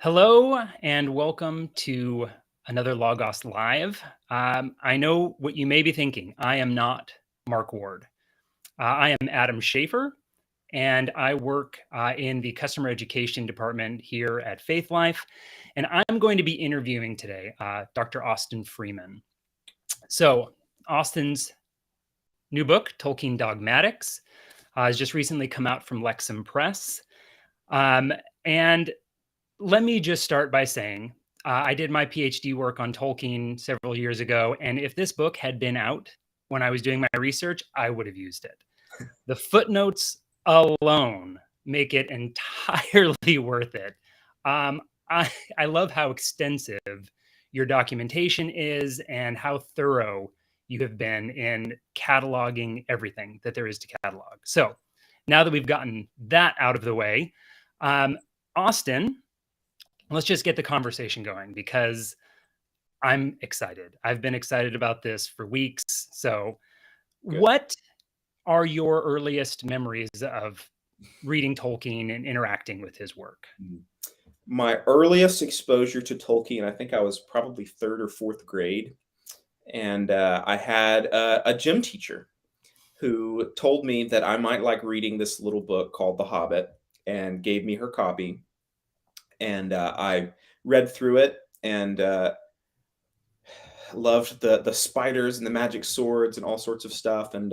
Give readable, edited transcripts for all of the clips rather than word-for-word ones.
Hello and welcome to another Logos Live. I know what you may be thinking. I am not Mark Ward. I am Adam Shaeffer, and I work in the customer education department here at Faithlife. And I'm going to be interviewing today Dr. Austin Freeman. So, Austin's new book, Tolkien Dogmatics, has just recently come out from Lexham Press. And let me just start by saying I did my PhD work on Tolkien several years ago, and if this book had been out when I was doing my research, I would have used it. The footnotes alone make it entirely worth it. Um, I love how extensive your documentation is and how thorough you have been in cataloging everything that there is to catalog. So now that we've gotten that out of the way, Austin, let's just get the conversation going because I'm excited. I've been excited about this for weeks. So, Good. What are your earliest memories of reading Tolkien and interacting with his work? My earliest exposure to Tolkien, I think I was probably third or fourth grade. And I had a gym teacher who told me that I might like reading this little book called The Hobbit and gave me her copy. And I read through it and loved the spiders and the magic swords and all sorts of stuff. And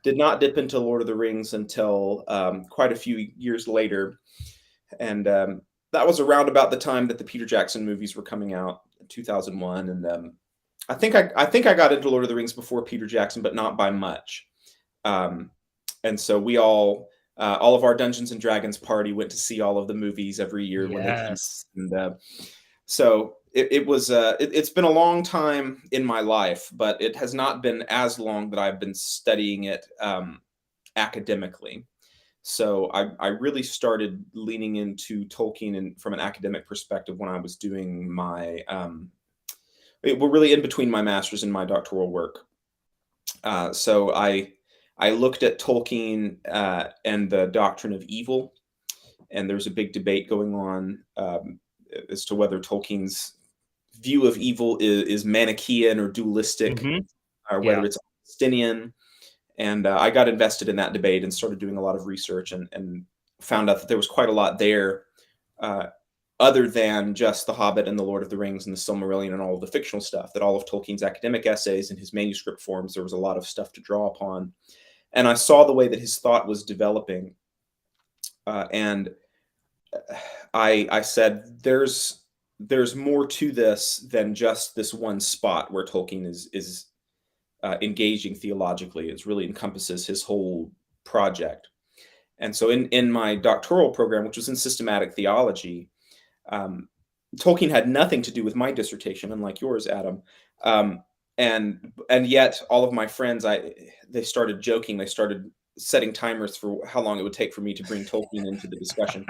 did not dip into Lord of the Rings until quite a few years later. And that was around about the time that the Peter Jackson movies were coming out in 2001. And I think I got into Lord of the Rings before Peter Jackson, but not by much. And so we all of our Dungeons and Dragons party went to see all of the movies every year when they came. Yes. And so it's been a long time in my life, but it has not been as long that I've been studying it academically. So I really started leaning into Tolkien from an academic perspective when I was doing my, we're really in between my master's and my doctoral work. So I looked at Tolkien and the doctrine of evil, and there's a big debate going on as to whether Tolkien's view of evil is Manichaean or dualistic, or whether it's Augustinian. And I got invested in that debate and started doing a lot of research and found out that there was quite a lot there other than just The Hobbit and The Lord of the Rings and the Silmarillion and all of the fictional stuff, that all of Tolkien's academic essays and his manuscript forms, there was a lot of stuff to draw upon. And I saw the way that his thought was developing. And I said, there's more to this than just this one spot where Tolkien is engaging theologically. It really encompasses his whole project. And so in my doctoral program, which was in systematic theology, Tolkien had nothing to do with my dissertation, unlike yours, Adam. And yet all of my friends, they started joking. They started setting timers for how long it would take for me to bring Tolkien into the discussion.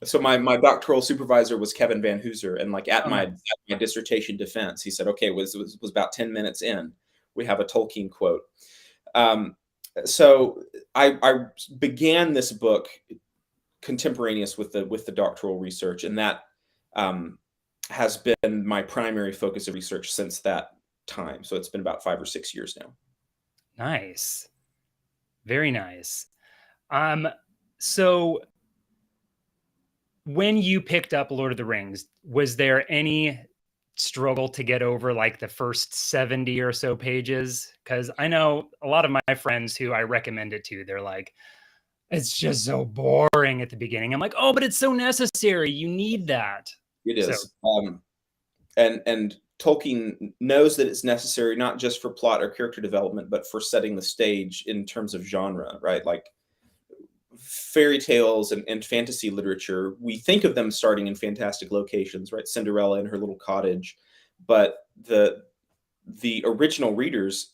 So my doctoral supervisor was Kevin Van Hooser, and like at my dissertation defense, he said, "Okay, was about 10 minutes in, we have a Tolkien quote." So I began this book contemporaneous with the doctoral research, and that has been my primary focus of research since that time. So it's been about 5 or 6 years now. Nice, very nice. So when you picked up Lord of the Rings, was there any struggle to get over like the first 70 or so pages? Because I know a lot of my friends who I recommend it to, they're like, it's just so boring at the beginning. I'm like, oh, but it's so necessary. You need that. It is. And Tolkien knows that it's necessary, not just for plot or character development, but for setting the stage in terms of genre, right? Like fairy tales and fantasy literature, we think of them starting in fantastic locations, right? Cinderella in her little cottage, but the original readers,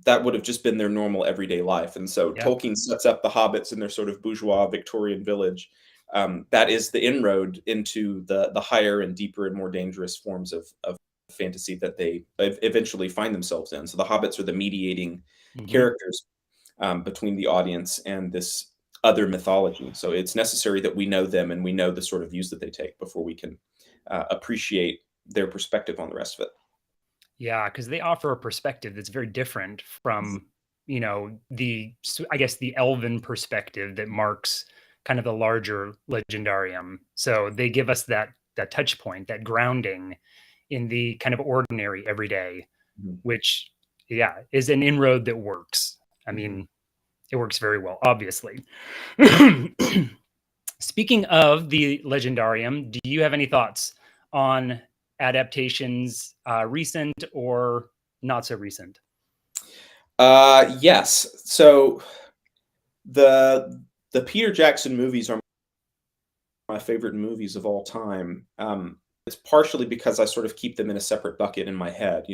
that would have just been their normal everyday life. And so Tolkien sets up the hobbits in their sort of bourgeois Victorian village. That is the inroad into the higher and deeper and more dangerous forms of fantasy that they eventually find themselves in. So the hobbits are the mediating characters between the audience and this other mythology. So it's necessary that we know them and we know the sort of views that they take before we can appreciate their perspective on the rest of it. Yeah, because they offer a perspective that's very different from, I guess the elven perspective that marks kind of the larger legendarium. So they give us that touch point, that grounding in the kind of ordinary everyday, Mhm. which, yeah, is an inroad that works. I Mhm. mean, it works very well, obviously. Speaking of the Legendarium, do you have any thoughts on adaptations, recent or not so recent? Yes. So the Peter Jackson movies are my favorite movies of all time. It's partially because I sort of keep them in a separate bucket in my head.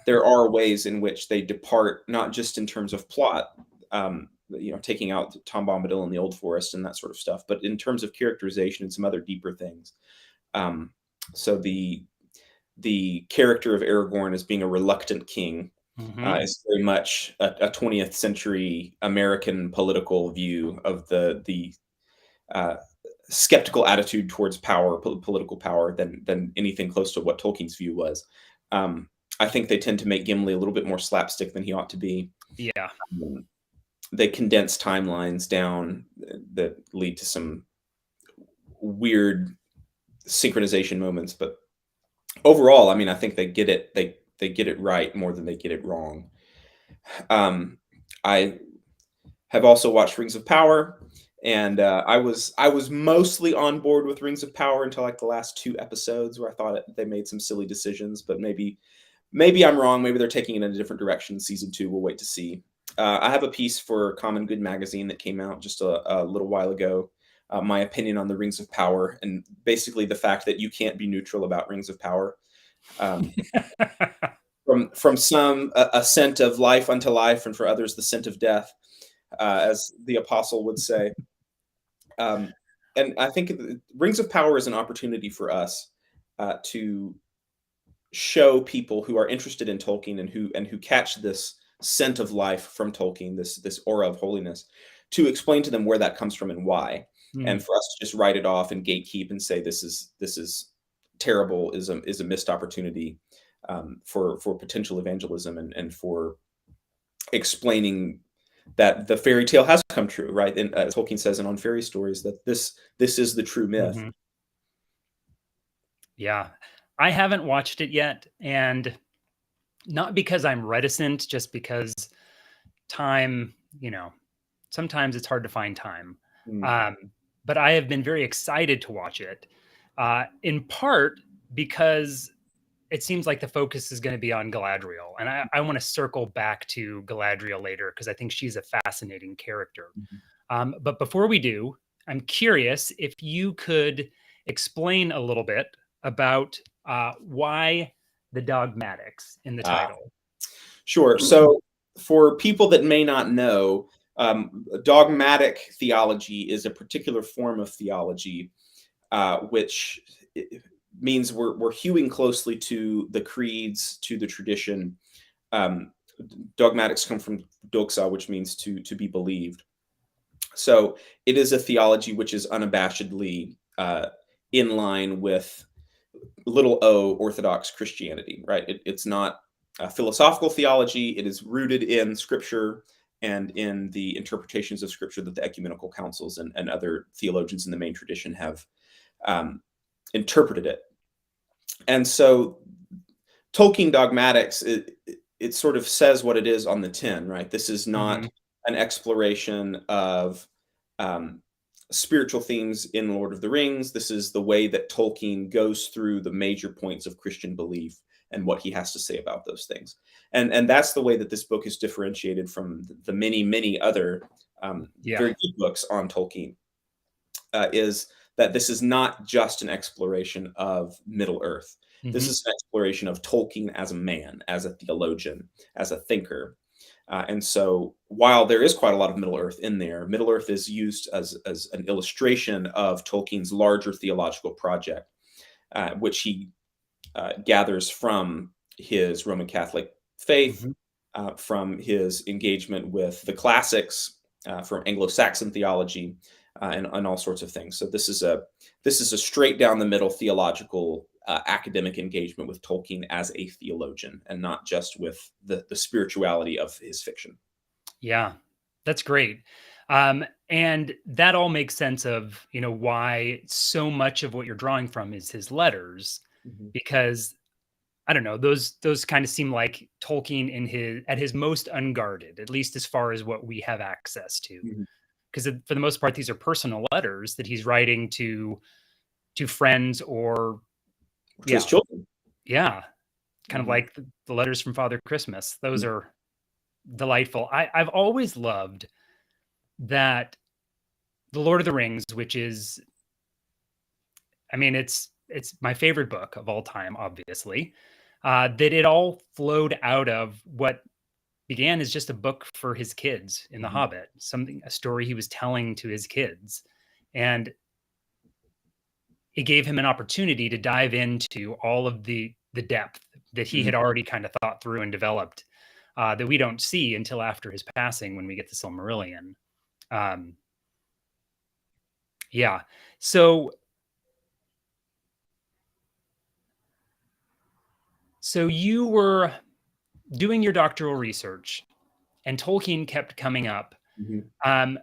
There are ways in which they depart, not just in terms of plot, taking out Tom Bombadil in the Old Forest and that sort of stuff, but in terms of characterization and some other deeper things. Um, so the character of Aragorn as being a reluctant king is very much a 20th century American political view of the uh, skeptical attitude towards power, political power, than anything close to what Tolkien's view was. I think they tend to make Gimli a little bit more slapstick than he ought to be. Yeah. Um, they condense timelines down that lead to some weird synchronization moments, but overall, I mean, I think they get it. They get it right more than they get it wrong. I have also watched Rings of Power, and I was mostly on board with Rings of Power until like the last two episodes, where I thought they made some silly decisions. But maybe I'm wrong. Maybe they're taking it in a different direction. Season two, we'll wait to see. I have a piece for Common Good magazine that came out just a little while ago. My opinion on the Rings of Power, and basically the fact that you can't be neutral about Rings of Power. Um, from some a scent of life unto life, and for others the scent of death, as the apostle would say. Um, and I think Rings of Power is an opportunity for us to show people who are interested in Tolkien and who catch this scent of life from Tolkien, this aura of holiness, to explain to them where that comes from and why. And Mm. for us to just write it off and gatekeep and say this is terrible is a missed opportunity for potential evangelism and for explaining that the fairy tale has come true, right? And Tolkien says in On Fairy Stories that this is the true myth. Mhm. Yeah. I haven't watched it yet, and not because I'm reticent, just because time, sometimes it's hard to find time. Mm. Um, but I have been very excited to watch it, in part because it seems like the focus is going to be on Galadriel. And I want to circle back to Galadriel later because I think she's a fascinating character. Mhm. But before we do, I'm curious if you could explain a little bit about why the dogmatics in the Ah, title. sure. So for people that may not know, dogmatic theology is a particular form of theology, which means we're hewing closely to the creeds, to the tradition. Um, Dogmatics come from doxa, which means to be believed. So it is a theology which is unabashedly in line with little o Orthodox Christianity, right? It's not a philosophical theology. It is rooted in Scripture and in the interpretations of Scripture that the ecumenical councils and other theologians in the main tradition have um, interpreted it. And so Tolkien dogmatics, it sort of says what it is on the tin, right? This is Mhm. not an exploration of um, spiritual themes in Lord of the Rings. This is the way that Tolkien goes through the major points of Christian belief and what he has to say about those things. And that's the way that this book is differentiated from the many other Yeah. very good books on Tolkien. Is that this is not just an exploration of Middle Earth. This Mhm. is an exploration of Tolkien as a man, as a theologian, as a thinker. And so, while there is quite a lot of Middle Earth in there, Middle Earth is used as an illustration of Tolkien's larger theological project, which he gathers from his Roman Catholic faith, Mhm. from his engagement with the classics, from Anglo-Saxon theology, and all sorts of things. So this is a straight down the middle theological academic engagement with Tolkien as a theologian, and not just with the spirituality of his fiction. Yeah, that's great. And that all makes sense of, why so much of what you're drawing from is his letters, Mhm. because I don't know, those kind of seem like Tolkien at his most unguarded, at least as far as what we have access to. Mhm. Because for the most part, these are personal letters that he's writing to friends or To his yeah, children. yeah, kind of Mhm. like the letters from Father Christmas. Those Mhm. are delightful. I've always loved that The Lord of the Rings, which is, I mean, it's my favorite book of all time, obviously. That it all flowed out of what began as just a book for his kids in The Mhm. Hobbit, a story he was telling to his kids, and it gave him an opportunity to dive into all of the depth that he Mhm. had already kind of thought through and developed, that we don't see until after his passing when we get the Silmarillion. Um, yeah, so you were doing your doctoral research, and Tolkien kept coming up. Mhm. Um,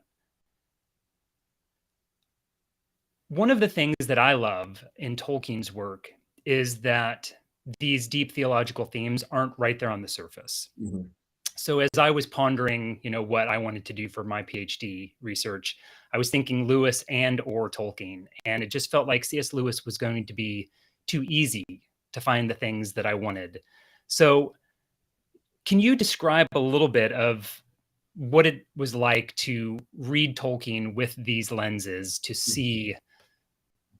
One of the things that I love in Tolkien's work is that these deep theological themes aren't right there on the surface. Mhm. So as I was pondering, what I wanted to do for my PhD research, I was thinking Lewis and or Tolkien, and it just felt like C.S. Lewis was going to be too easy to find the things that I wanted. So can you describe a little bit of what it was like to read Tolkien with these lenses to see,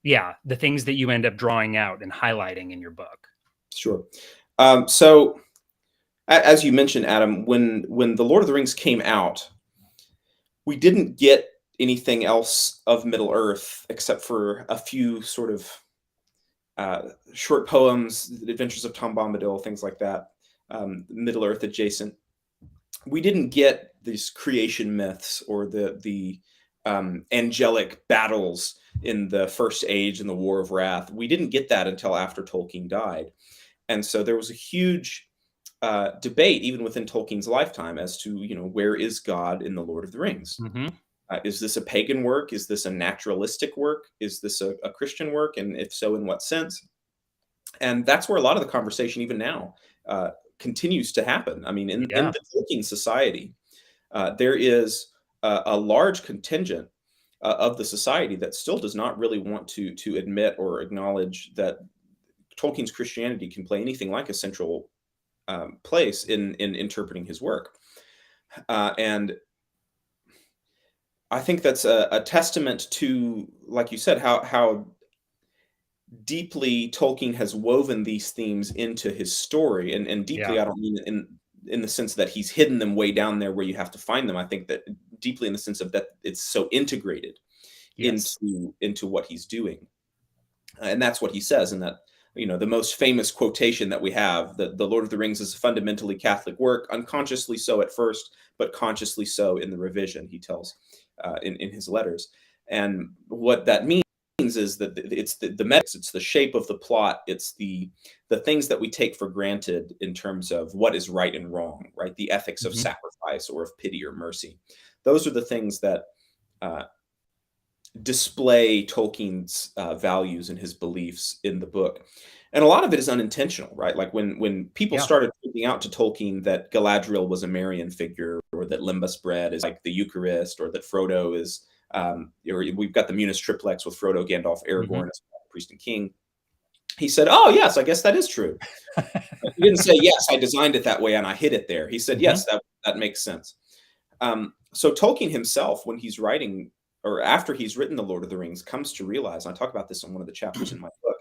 the things that you end up drawing out and highlighting in your book? Sure. So as you mentioned, Adam, when the Lord of the Rings came out, we didn't get anything else of Middle Earth except for a few sort of short poems, The Adventures of Tom Bombadil, things like that, Middle Earth adjacent. We didn't get these creation myths or the angelic battles in the First Age and the War of Wrath. We didn't get that until after Tolkien died, and so there was a huge debate even within Tolkien's lifetime as to where is God in the Lord of the Rings. Mm-hmm. Is this a pagan work? Is this a naturalistic work? Is this a Christian work? And if so, in what sense? And that's where a lot of the conversation, even now, continues to happen. I mean, in Yeah. the Tolkien society, there is a large contingent of the society that still does not really want to admit or acknowledge that Tolkien's Christianity can play anything like a central place in interpreting his work. And I think that's a testament to, like you said, how deeply Tolkien has woven these themes into his story, and Yeah. deeply, I don't mean in the sense that he's hidden them way down there where you have to find them. I think that deeply in the sense of that it's so integrated Yes. into what he's doing, and that's what he says in that. The most famous quotation that we have, that the Lord of the Rings is a fundamentally Catholic work, unconsciously so at first, but consciously so in the revision, he tells in his letters. And what that means is that it's the metics, it's the shape of the plot, it's the things that we take for granted in terms of what is right and wrong, right? The ethics of Mhm. sacrifice or of pity or mercy. Those are the things that uh, display Tolkien's values and his beliefs in the book. And a lot of it is unintentional, right? Like when people Yeah. started pointing out to Tolkien that Galadriel was a Marian figure, or that Limbus bread is like the Eucharist, or that Frodo is, or we've got the Munis triplex with Frodo, Gandalf, Mhm. Aragorn as priest and king. He said, "Oh yes, I guess that is true." But he didn't say, "Yes, I designed it that way and I hid it there." He said, Mhm. "Yes, that makes sense." So Tolkien himself, when he's writing or after he's written The Lord of the Rings, comes to realize, and I talk about this in one of the chapters in my book,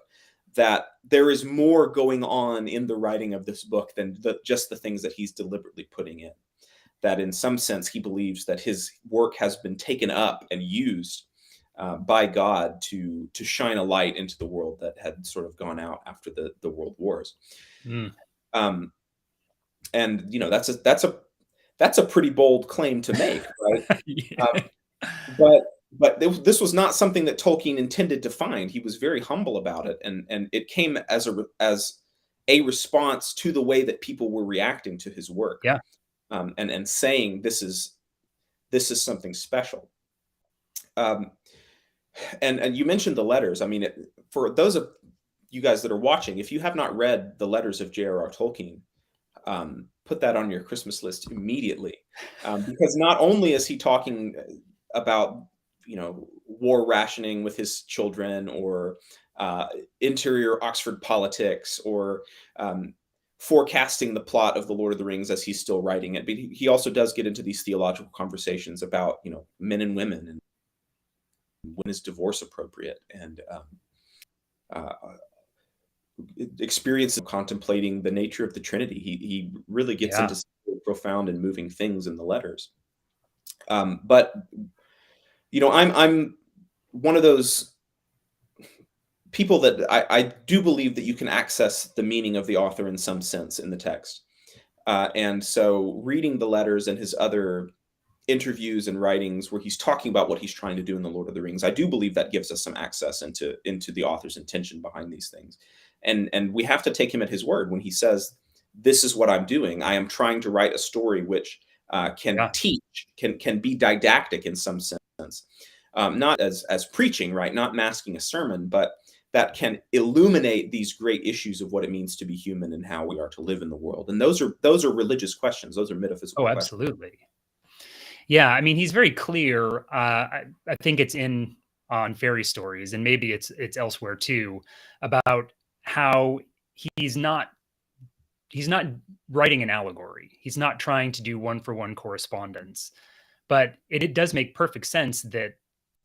that there is more going on in the writing of this book than just the things that he's deliberately putting in. That in some sense, he believes that his work has been taken up and used by God to shine a light into the world that had sort of gone out after the world wars. Mm. Um, and that's a pretty bold claim to make, right? Yeah. But this was not something that Tolkien intended to find. He was very humble about it, and it came as a response to the way that people were reacting to his work, Yeah. and saying this is something special. And you mentioned the letters. I mean, for those of you guys that are watching, if you have not read the letters of J.R.R. Tolkien, put that on your Christmas list immediately, because not only is he talking about war rationing with his children, or interior Oxford politics, or forecasting the plot of the Lord of the Rings as he's still writing it, but he also does get into these theological conversations about men and women, and when is divorce appropriate, and experience of contemplating the nature of the Trinity. He really gets Yeah. into some profound and moving things in the letters. But I'm one of those people that I do believe that you can access the meaning of the author in some sense in the text. And so reading the letters and his other interviews and writings where he's talking about what he's trying to do in the Lord of the Rings, I do believe that gives us some access into the author's intention behind these things. And we have to take him at his word when he says, this is what I'm doing. I am trying to write a story which can teach, can be didactic in some sense. Not as preaching, right? Not masking a sermon, but that can illuminate these great issues of what it means to be human and how we are to live in the world. And those are religious questions. Those are metaphysical questions. Absolutely. Yeah, I mean, he's very clear. I think it's on fairy stories, and maybe it's elsewhere too, about how he's not writing an allegory. He's not trying to do one-for-one correspondence, but it does make perfect sense that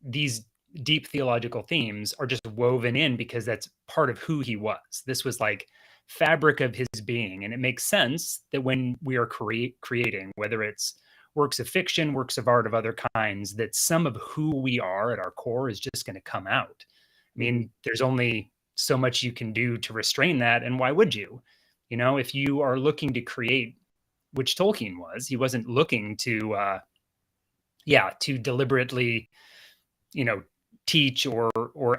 these deep theological themes are just woven in because that's part of who he was. This was like fabric of his being, and it makes sense that when we are creating, whether it's works of fiction, works of art of other kinds, that some of who we are at our core is just going to come out. I mean, there's only so much you can do to restrain that, and why would you? If you are looking to create, which Tolkien was, he wasn't looking to deliberately, teach or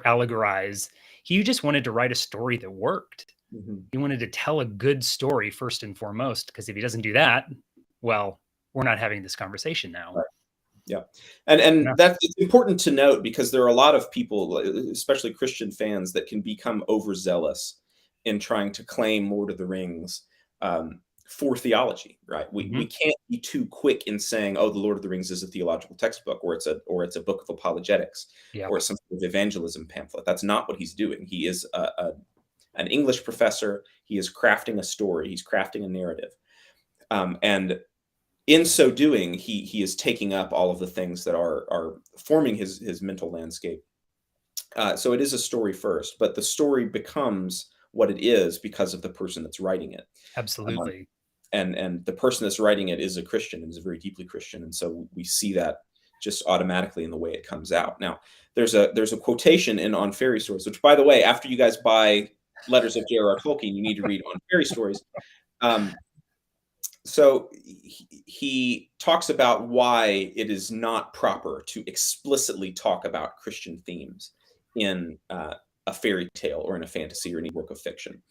allegorize. He just wanted to write a story that worked. Mm-hmm. He wanted to tell a good story first and foremost, because if he doesn't do that, well, we're not having this conversation now. Right. Yeah. And that's important to note, because there are a lot of people, especially Christian fans, that can become overzealous in trying to claim Lord of the Rings for theology, right? We can't be too quick in saying, oh, the Lord of the Rings is a theological textbook, or it's a book of apologetics, or some sort of evangelism pamphlet. That's not what he's doing. He is an English professor. He is crafting a story. He's crafting a narrative. And in so doing, he is taking up all of the things that are forming his mental landscape. So it is a story first, but the story becomes what it is because of the person that's writing it. Absolutely. And the person that's writing it is a Christian, and is a very deeply Christian, and so we see that just automatically in the way it comes out. Now, there's a quotation in On Fairy Stories, which, by the way, after you guys buy Letters of J.R.R. Tolkien, you need to read On Fairy Stories. So he talks about why it is not proper to explicitly talk about Christian themes in a fairy tale or in a fantasy or any work of fiction.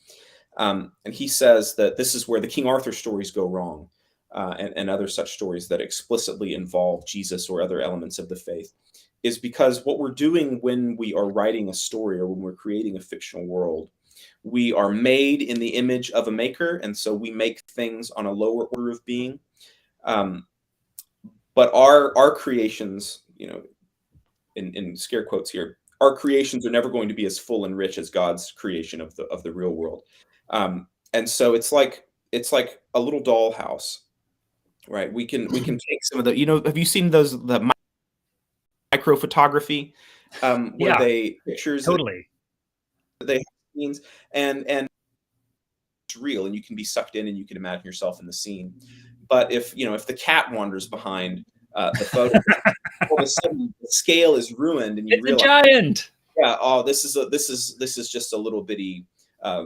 And he says that this is where the King Arthur stories go wrong, and other such stories that explicitly involve Jesus or other elements of the faith, is because what we're doing when we are writing a story or when we're creating a fictional world, we are made in the image of a maker, and so we make things on a lower order of being. But our creations, in scare quotes here, our creations are never going to be as full and rich as God's creation of the real world. And so it's like a little dollhouse, right? We can take some of the, have you seen the micro photography, where they pictures totally that they have scenes, and it's real, and you can be sucked in and you can imagine yourself in the scene. But if the cat wanders behind the photo, all of a sudden the scale is ruined, and you realize, a giant. Yeah. Oh, this is just a little bitty,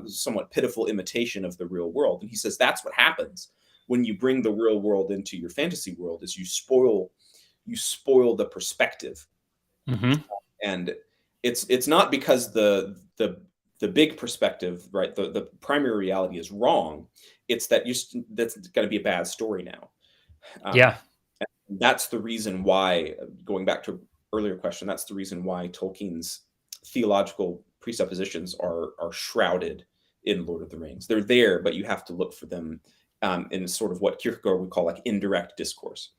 somewhat pitiful imitation of the real world. And he says that's what happens when you bring the real world into your fantasy world is you spoil the perspective. Mm-hmm. And it's not because the big perspective, right, the primary reality is wrong. It's that that's going to be a bad story now. Yeah. That's the reason why, going back to earlier question, that's the reason why Tolkien's theological presuppositions are shrouded in Lord of the Rings. They're there, but you have to look for them in sort of what Kierkegaard would call like indirect discourse.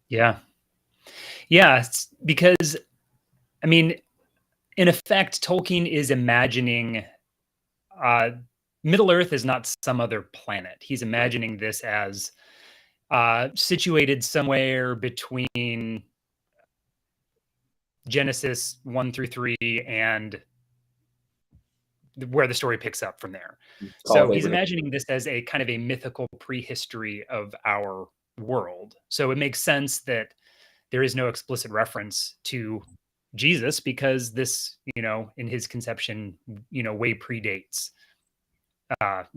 Yeah. Yeah. It's because, I mean, in effect, Tolkien is imagining Middle Earth is not some other planet. He's imagining this as situated somewhere between Genesis 1 through 3 and where the story picks up from there. So he's imagining this as a kind of a mythical prehistory of our world. So it makes sense that there is no explicit reference to Jesus because this, in his conception, way predates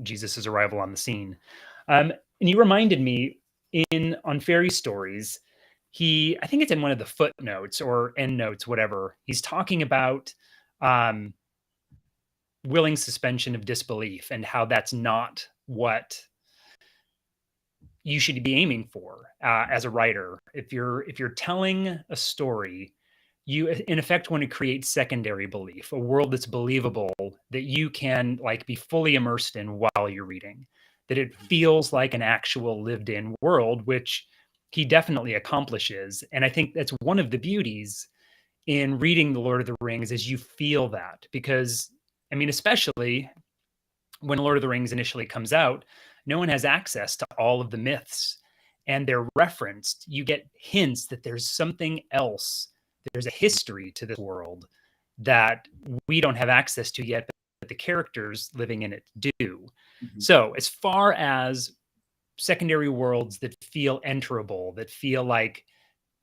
Jesus' arrival on the scene. And you reminded me on fairy stories, I think it's in one of the footnotes or endnotes, whatever, he's talking about willing suspension of disbelief and how that's not what you should be aiming for as a writer. If you're telling a story, you in effect want to create secondary belief, a world that's believable, that you can like be fully immersed in while you're reading, that it feels like an actual lived in world, which he definitely accomplishes. And I think that's one of the beauties in reading The Lord of the Rings is you feel that, because I mean, especially when Lord of the Rings initially comes out, no one has access to all of the myths and they're referenced. You get hints that there's something else. There's a history to this world that we don't have access to yet, but the characters living in it do. Mm-hmm. So as far as secondary worlds that feel enterable, that feel like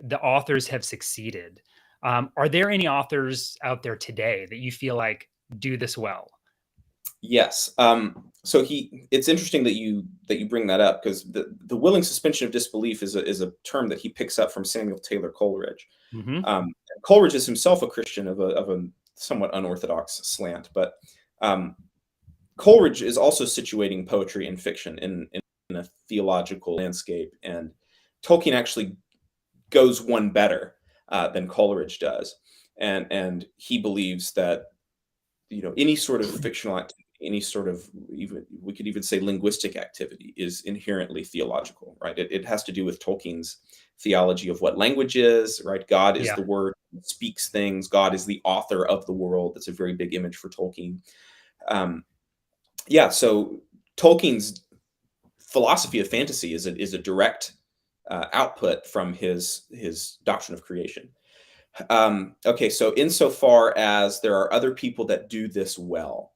the authors have succeeded, are there any authors out there today that you feel like do this well? Yes. So it's interesting that you bring that up, because the willing suspension of disbelief is a term that he picks up from Samuel Taylor Coleridge. Mm-hmm. Coleridge is himself a Christian of a somewhat unorthodox slant, but Coleridge is also situating poetry and fiction in a theological landscape, and Tolkien actually goes one better than Coleridge does, and he believes that any sort of fictional activity, any sort of, even we could even say linguistic activity, is inherently theological, right? It has to do with Tolkien's theology of what language is, right? God is the word, speaks things. God is the author of the world. That's a very big image for Tolkien. So Tolkien's philosophy of fantasy is a direct output from his doctrine of creation. Okay, so insofar as there are other people that do this well,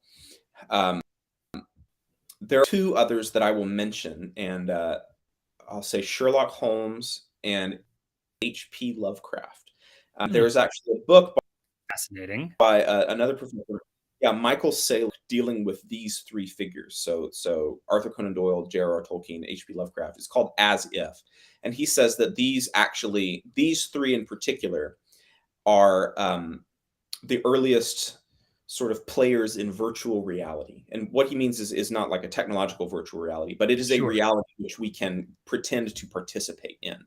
there are two others that I will mention, and I'll say Sherlock Holmes and H.P. Lovecraft. There is actually a book by another professor, Michael Salick, dealing with these three figures. So Arthur Conan Doyle, J.R.R. Tolkien, H.P. Lovecraft. It's called As If, and he says that these three in particular are the earliest sort of players in virtual reality. And what he means is not like a technological virtual reality, but it is a reality which we can pretend to participate in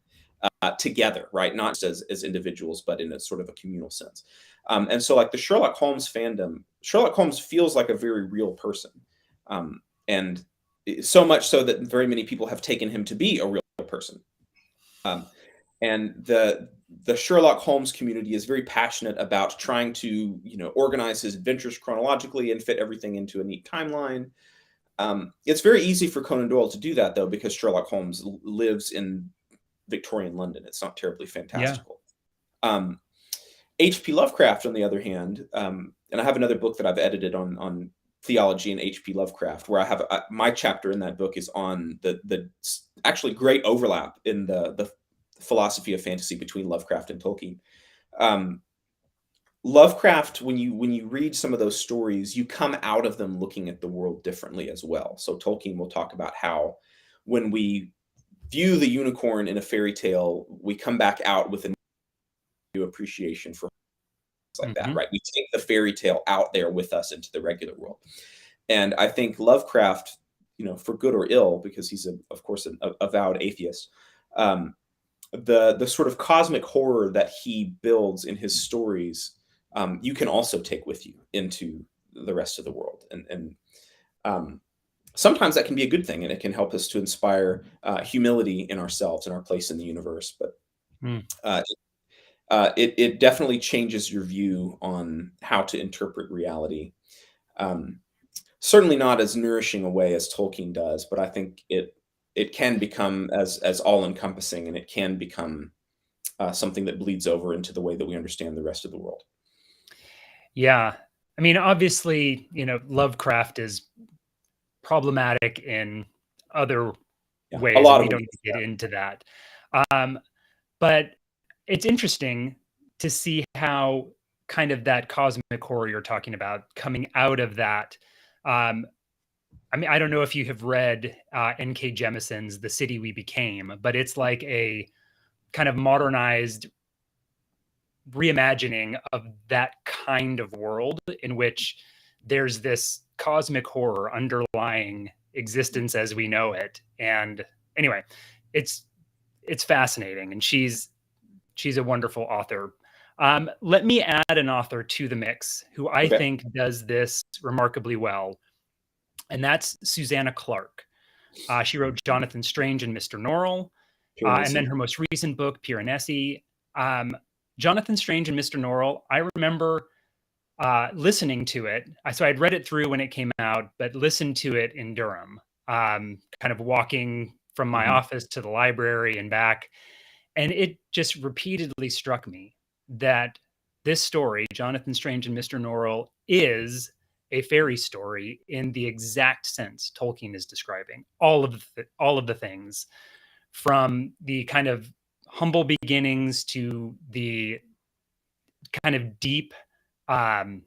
together, right? Not just as individuals, but in a sort of a communal sense. And so like the Sherlock Holmes fandom, Sherlock Holmes feels like a very real person. And so much so that very many people have taken him to be a real person. And the Sherlock Holmes community is very passionate about trying to, organize his adventures chronologically and fit everything into a neat timeline. It's very easy for Conan Doyle to do that, though, because Sherlock Holmes lives in Victorian London. It's not terribly fantastical. H.P. Lovecraft, on the other hand, and I have another book that I've edited on theology and H.P. Lovecraft, where I have my chapter in that book is on the actually great overlap in the philosophy of fantasy between Lovecraft and Tolkien. Lovecraft, when you read some of those stories, you come out of them looking at the world differently as well. So Tolkien will talk about how when we view the unicorn in a fairy tale, we come back out with a new appreciation for like that, right? We take the fairy tale out there with us into the regular world. And I think Lovecraft, for good or ill, because he's of course an avowed atheist, the sort of cosmic horror that he builds in his stories, you can also take with you into the rest of the world. And sometimes that can be a good thing, and it can help us to inspire humility in ourselves and our place in the universe. But it definitely changes your view on how to interpret reality. Certainly not as nourishing a way as Tolkien does, but I think it can become as all-encompassing, and it can become something that bleeds over into the way that we understand the rest of the world. Yeah. I mean, obviously, Lovecraft is problematic in other ways. A lot we of don't need to get into that. But it's interesting to see how kind of that cosmic horror you're talking about coming out of that. I mean, I don't know if you have read N.K. Jemison's The City We Became, but it's like a kind of modernized reimagining of that kind of world in which there's this cosmic horror underlying existence as we know it. And anyway, it's fascinating, and she's a wonderful author. Let me add an author to the mix who I think does this remarkably well, and that's Susanna Clarke. She wrote Jonathan Strange and Mr. Norrell, and then her most recent book, Piranesi. Jonathan Strange and Mr. Norrell, I remember listening to it. So I'd read it through when it came out, but listened to it in Durham, kind of walking from my office to the library and back. And it just repeatedly struck me that this story, Jonathan Strange and Mr. Norrell, is a fairy story in the exact sense Tolkien is describing. All of the things, from the kind of humble beginnings to the kind of deep transformative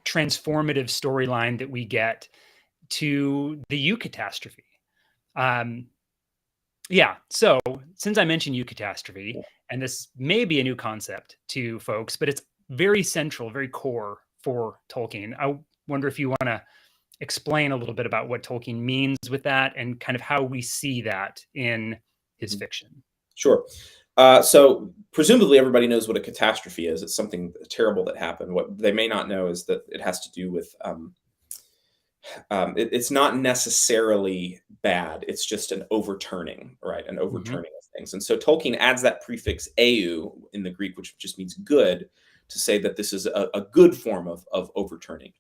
storyline that we get to the Eucatastrophe. So since I mentioned Eucatastrophe, and this may be a new concept to folks, but it's very central, very core for Tolkien. I wonder if you want to explain a little bit about what Tolkien means with that and kind of how we see that in his fiction. Sure. So presumably everybody knows what a catastrophe is. It's something terrible that happened. What they may not know is that it has to do with, it's not necessarily bad. It's just an overturning, right? An overturning of things. And so Tolkien adds that prefix eu in the Greek, which just means good, to say that this is a good form of overturning.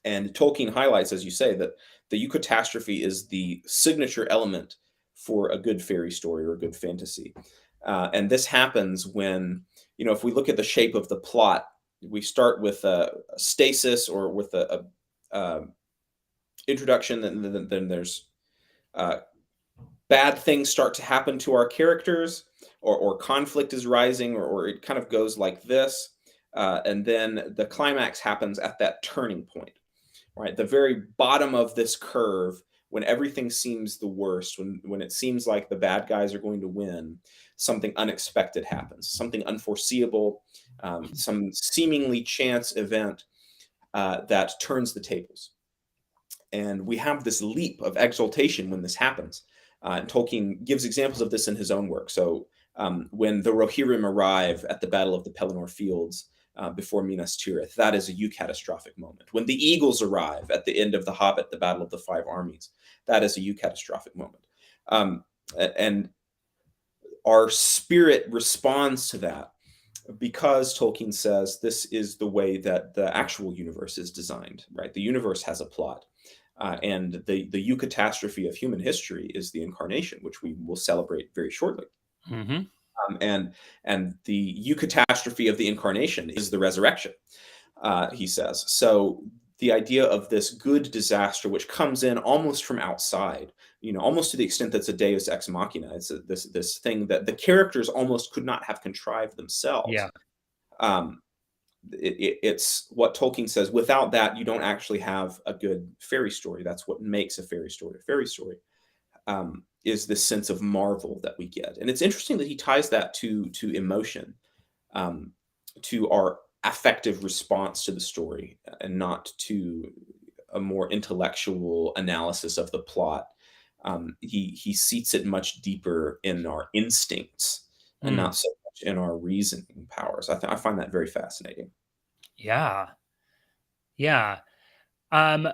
And Tolkien highlights, as you say, that the Eucatastrophe is the signature element for a good fairy story or a good fantasy. And this happens when, if we look at the shape of the plot, we start with a stasis or with a introduction, and then there's bad things start to happen to our characters, or conflict is rising, or it kind of goes like this. And then the climax happens at that turning point, right? The very bottom of this curve, when everything seems the worst, when it seems like the bad guys are going to win, something unexpected happens, something unforeseeable, some seemingly chance event that turns the tables. And we have this leap of exaltation when this happens. And Tolkien gives examples of this in his own work. So when the Rohirrim arrive at the Battle of the Pelennor Fields before Minas Tirith, that is a eucatastrophic moment. When the eagles arrive at the end of The Hobbit, the Battle of the Five Armies, that is a eucatastrophic moment. And our spirit responds to that because Tolkien says this is the way that the actual universe is designed, right? The universe has a plot. And the Eucatastrophe of human history is the incarnation, which we will celebrate very shortly. And the Eucatastrophe of the incarnation is the resurrection, he says. So the idea of this good disaster, which comes in almost from outside, almost to the extent that's a deus ex machina. It's this thing that the characters almost could not have contrived themselves. It's what Tolkien says. Without that, you don't actually have a good fairy story. That's what makes a fairy story a fairy story. is this sense of marvel that we get. And it's interesting that he ties that to emotion, to our affective response to the story, and not to a more intellectual analysis of the plot. He seats it much deeper in our instincts and Mm, not so much in our reasoning powers. I find that very fascinating. yeah. Yeah. Um,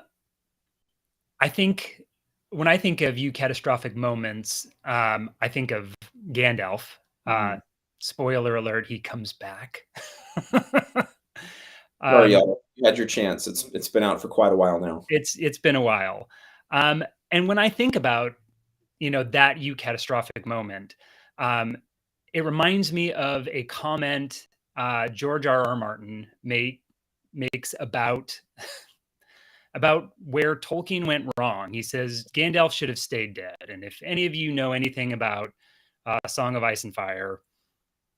I think when I think of eucatastrophic moments, I think of Gandalf. Uh, Mhm. Spoiler alert, he comes back. Sorry, um, y'all. You had your chance. It's been out for quite a while now. it's been a while. And when I think about, that eucatastrophic moment, um, it reminds me of a comment George R. R. Martin makes about where Tolkien went wrong. He says Gandalf should have stayed dead. And if any of you know anything about Song of Ice and Fire,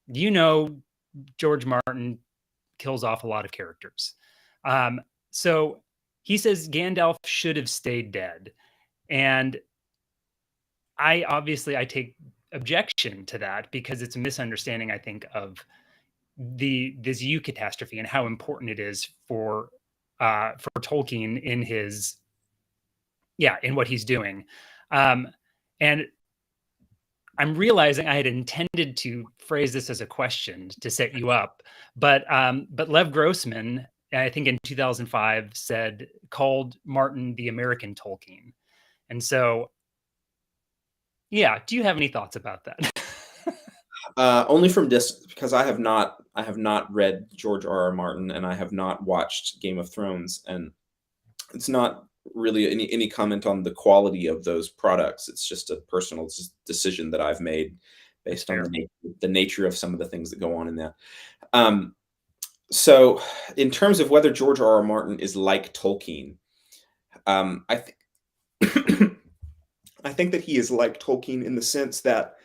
you know George Martin kills off a lot of characters. So he says Gandalf should have stayed dead. And I take objection to that because it's a misunderstanding, I think, of this eucatastrophe and how important it is for Tolkien in in what he's doing. And I'm realizing I had intended to phrase this as a question to set you up, but Lev Grossman, I think in 2005, called Martin the American Tolkien, and so yeah. Do you have any thoughts about that? Only from distance, because I have not read George R.R. Martin, and I have not watched Game of Thrones, and it's not really any comment on the quality of those products. It's just a personal decision that I've made That's based on fair. the nature of some of the things that go on in that. Um, so, in terms of whether George R.R. Martin is like Tolkien, I think I think that he is like Tolkien in the sense that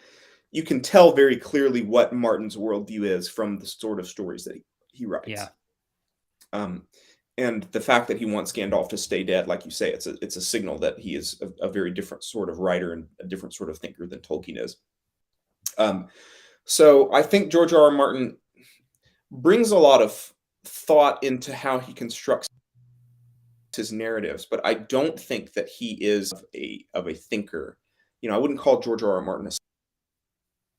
you can tell very clearly what Martin's worldview is from the sort of stories that he Yeah. writes. Um, and the fact that he wants Gandalf to stay dead, like you say, it's a signal that he is a very different sort of writer and a different sort of thinker than Tolkien is. Um, so I think George R. R. Martin brings a lot of thought into how he constructs his narratives, but I don't think that he is of a thinker. I wouldn't call George R. R. Martin a Yeah.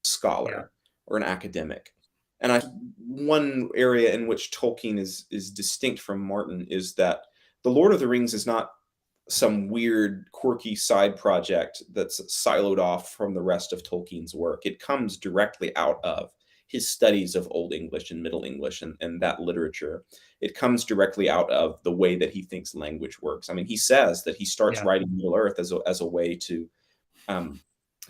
scholar or an academic. And one area in which Tolkien is distinct from Martin is that The Lord of the Rings is not some weird, quirky side project that's siloed off from the rest of Tolkien's work. It comes directly out of his studies of Old English and Middle English and that literature. It comes directly out of the way that he thinks language works. I mean, he says that he starts Yeah. writing Middle Earth as a way um,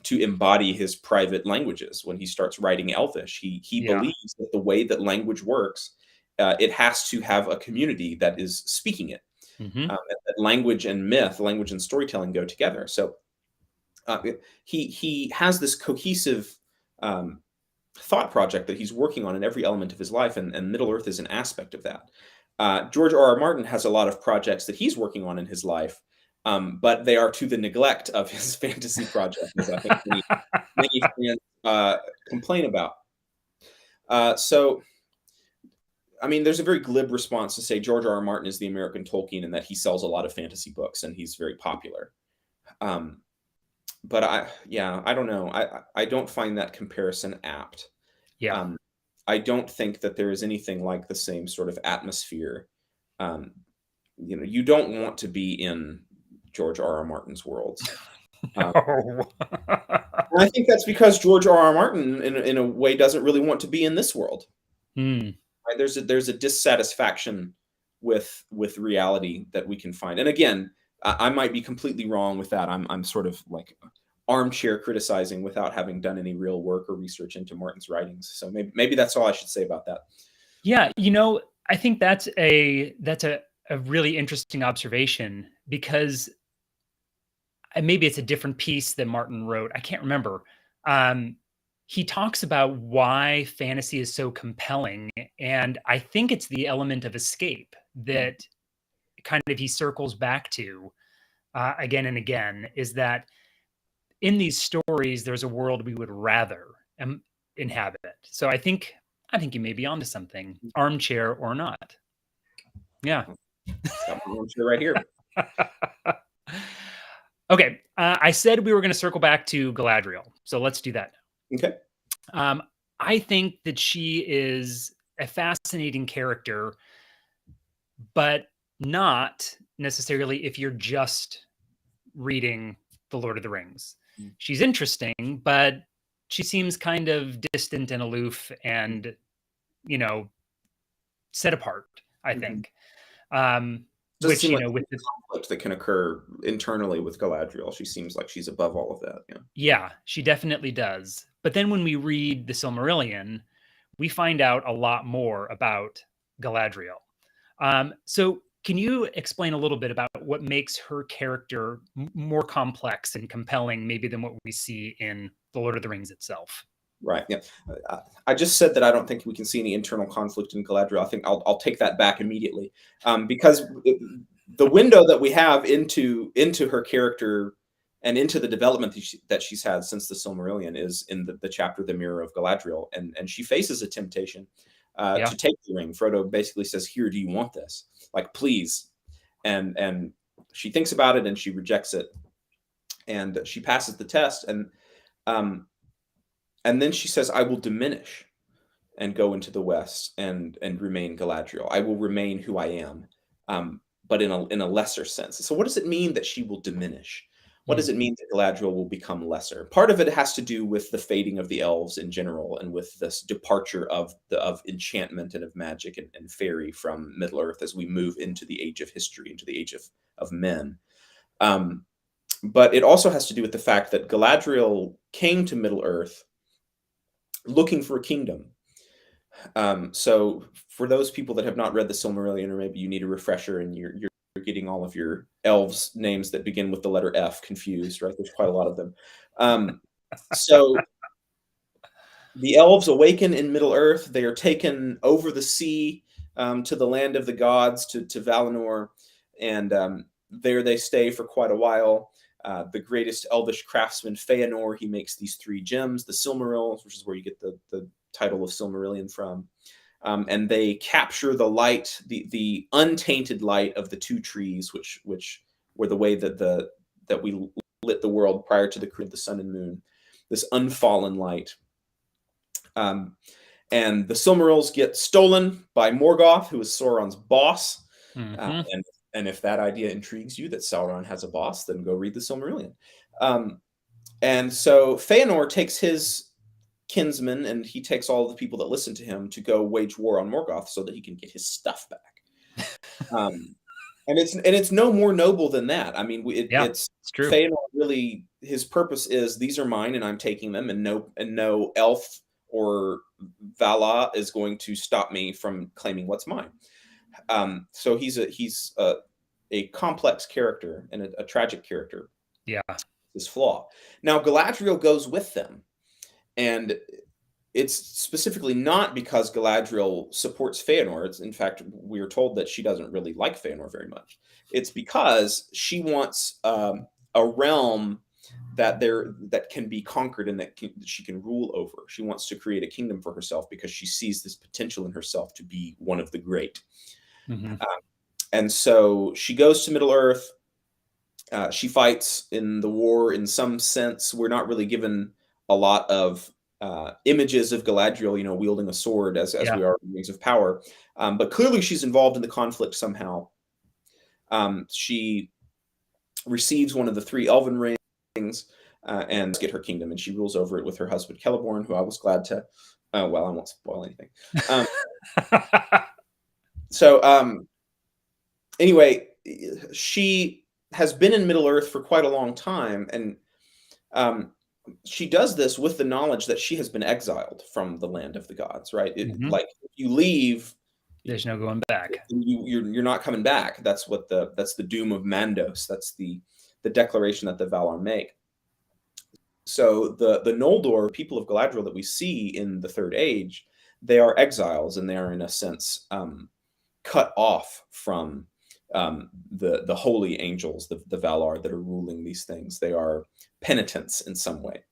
to embody his private languages. When he starts writing Elvish, he Yeah. believes that the way that language works, it has to have a community that is speaking it. Hmm. And that language and myth, language and storytelling go together. So uh, he has this cohesive um, thought project that he's working on in every element of his life, and Middle Earth is an aspect of that. George R. R. Martin has a lot of projects that he's working on in his life, but they are to the neglect of his fantasy project, as I think many fans complain about. So, I mean, there's a very glib response to say George R. R. Martin is the American Tolkien and that he sells a lot of fantasy books and he's very popular. Um, but I don't know. I don't find that comparison apt. Yeah. Um, I don't think that there is anything like the same sort of atmosphere. Um, you don't want to be in George R. R. Martin's worlds. Um, No. and I think that's because George R. R. Martin, in a way, doesn't really want to be in this world. Hmm. Right? There's a dissatisfaction with reality that we can find. And again, I might be completely wrong with that. I'm sort of like armchair criticizing without having done any real work or research into Martin's writings. So maybe that's all I should say about that. Yeah, I think that's a really interesting observation because maybe it's a different piece that Martin wrote. I can't remember. Um, he talks about why fantasy is so compelling, and I think it's the element of escape that kind of he circles back to again and again. Is that in these stories, there's a world we would rather inhabit. So I think you may be onto something, armchair or not. Yeah. Got my armchair right here. Okay, I said we were going to circle back to Galadriel, so let's do that. Okay. I think that she is a fascinating character, but not necessarily if you're just reading The Lord of the Rings. She's interesting, but she seems kind of distant and aloof and, set apart, I think. Which, seem like with the conflict that can occur internally with Galadriel, she seems like she's above all of that. Yeah, she definitely does. But then when we read the Silmarillion, we find out a lot more about Galadriel. So can you explain a little bit about what makes her character more complex and compelling, maybe than what we see in The Lord of the Rings itself? Right. Yeah. I just said that I don't think we can see any internal conflict in Galadriel. I think I'll take that back immediately, because the window that we have into her character and into the development that she's had since the Silmarillion is in the chapter "The Mirror of Galadriel," and she faces a temptation to take the ring. Frodo basically says, "Here, do you want this? Like, please." And she thinks about it and she rejects it, and she passes the test, and then she says, "I will diminish and go into the West and remain Galadriel. I will remain who I am, but in a lesser sense." So what does it mean that she will diminish? What does it mean that Galadriel will become lesser? Part of it has to do with the fading of the elves in general, and with this departure of enchantment and of magic and fairy from Middle Earth as we move into the age of history, into the age of men. But it also has to do with the fact that Galadriel came to Middle Earth looking for a kingdom. So for those people that have not read the Silmarillion, or maybe you need a refresher and you're getting all of your elves names that begin with the letter F confused, right? There's quite a lot of them. So the elves awaken in Middle Earth. They are taken over the sea to the land of the gods, to Valinor, and there they stay for quite a while. The greatest elvish craftsman, Feanor, he makes these 3 gems, the Silmarils, which is where you get the title of Silmarillion from. And they capture the light, the untainted light of the 2 trees, which were the way that we lit the world prior to the creation of the sun and moon, this unfallen light. And the Silmarils get stolen by Morgoth, who is Sauron's boss. And if that idea intrigues you, that Sauron has a boss, then go read the Silmarillion. And so Feanor takes his kinsmen, and he takes all of the people that listen to him to go wage war on Morgoth so that he can get his stuff back. And it's no more noble than that. I mean, it's true. Feanor really, his purpose is, these are mine and I'm taking them, and no elf or Vala is going to stop me from claiming what's mine. So he's a complex character and a tragic character. Yeah. His flaw. Now Galadriel goes with them, and it's specifically not because Galadriel supports Feanor. It's, in fact, we are told that she doesn't really like Feanor very much. It's because she wants a realm that can be conquered and that she can rule over. She wants to create a kingdom for herself because she sees this potential in herself to be one of the great. And so she goes to Middle Earth. She fights in the war in some sense. We're not really given a lot of images of Galadriel, wielding a sword as we are in Rings of Power. But clearly she's involved in the conflict somehow. She receives one of the 3 elven rings and get her kingdom, and she rules over it with her husband Celeborn, who I was glad to... well, I won't spoil anything. Anyway, she has been in Middle Earth for quite a long time, and she does this with the knowledge that she has been exiled from the land of the gods, right? Like, if you leave, there's no going back. You're not coming back. That's the doom of Mandos. That's the declaration that the Valar make. So the Noldor, people of Galadriel that we see in the Third Age, they are exiles, and they are in a sense cut off from the holy angels, the Valar that are ruling these things. They are penitents in some way.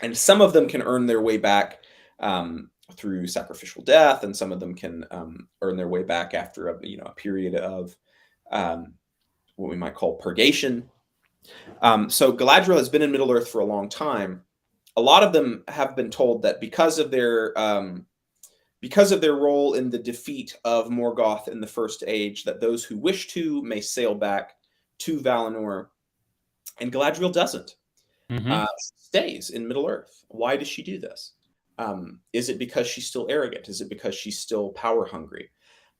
And some of them can earn their way back through sacrificial death, and some of them can earn their way back after a period of what we might call purgation. So Galadriel has been in Middle Earth for a long time. A lot of them have been told that because of their role in the defeat of Morgoth in the First Age, that those who wish to may sail back to Valinor, and Galadriel doesn't. Stays in Middle Earth. Why does she do this? Is it because she's still arrogant? Is it because she's still power hungry?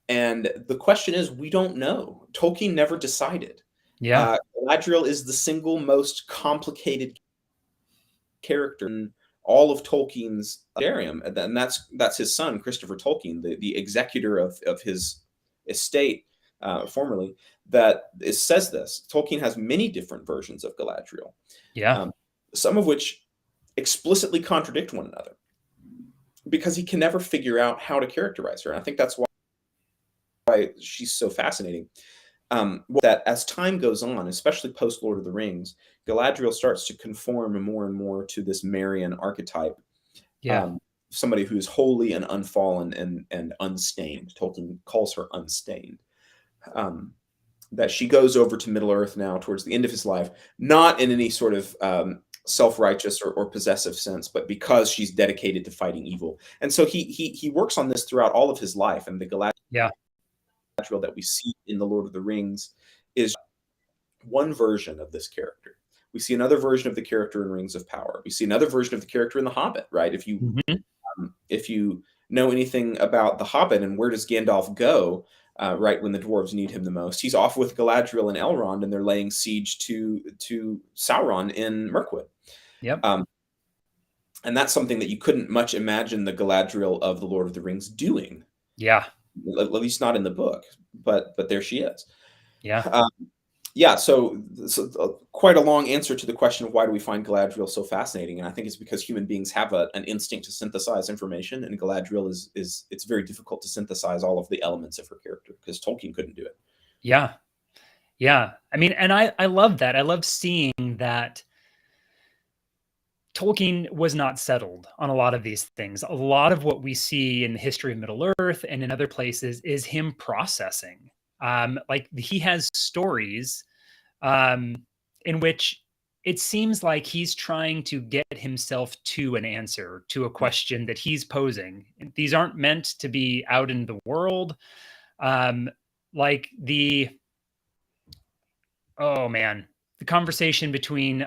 And the question is, we don't know. Tolkien never decided. Yeah. Galadriel is the single most complicated character in all of Tolkien's Legendarium, and that's his son, Christopher Tolkien, the executor of his estate formerly, that says this. Tolkien has many different versions of Galadriel. Yeah. Some of which explicitly contradict one another, because he can never figure out how to characterize her. And I think that's why she's so fascinating. That as time goes on, especially post Lord of the Rings, Galadriel starts to conform more and more to this Marian archetype. Yeah. Somebody who is holy and unfallen and unstained. Tolkien calls her unstained. That she goes over to Middle Earth now towards the end of his life, not in any sort of self-righteous or possessive sense, but because she's dedicated to fighting evil. And so he works on this throughout all of his life. And the Galadriel that we see in The Lord of the Rings is one version of this character. We see another version of the character in Rings of Power. We see another version of the character in The Hobbit, right? If you know anything about The Hobbit and where does Gandalf go, right when the dwarves need him the most, he's off with Galadriel and Elrond, and they're laying siege to Sauron in Mirkwood. Yep. And that's something that you couldn't much imagine the Galadriel of The Lord of the Rings doing. Yeah. At least not in the book, but there she is. Yeah. So quite a long answer to the question of why do we find Galadriel so fascinating, and I think it's because human beings have an instinct to synthesize information, and Galadriel is it's very difficult to synthesize all of the elements of her character because Tolkien couldn't do it. Yeah. I mean, and I love that. I love seeing that Tolkien was not settled on a lot of these things. A lot of what we see in the history of Middle Earth and in other places is him processing. Like he has stories in which it seems like he's trying to get himself to an answer to a question that he's posing. These aren't meant to be out in the world. Like the conversation between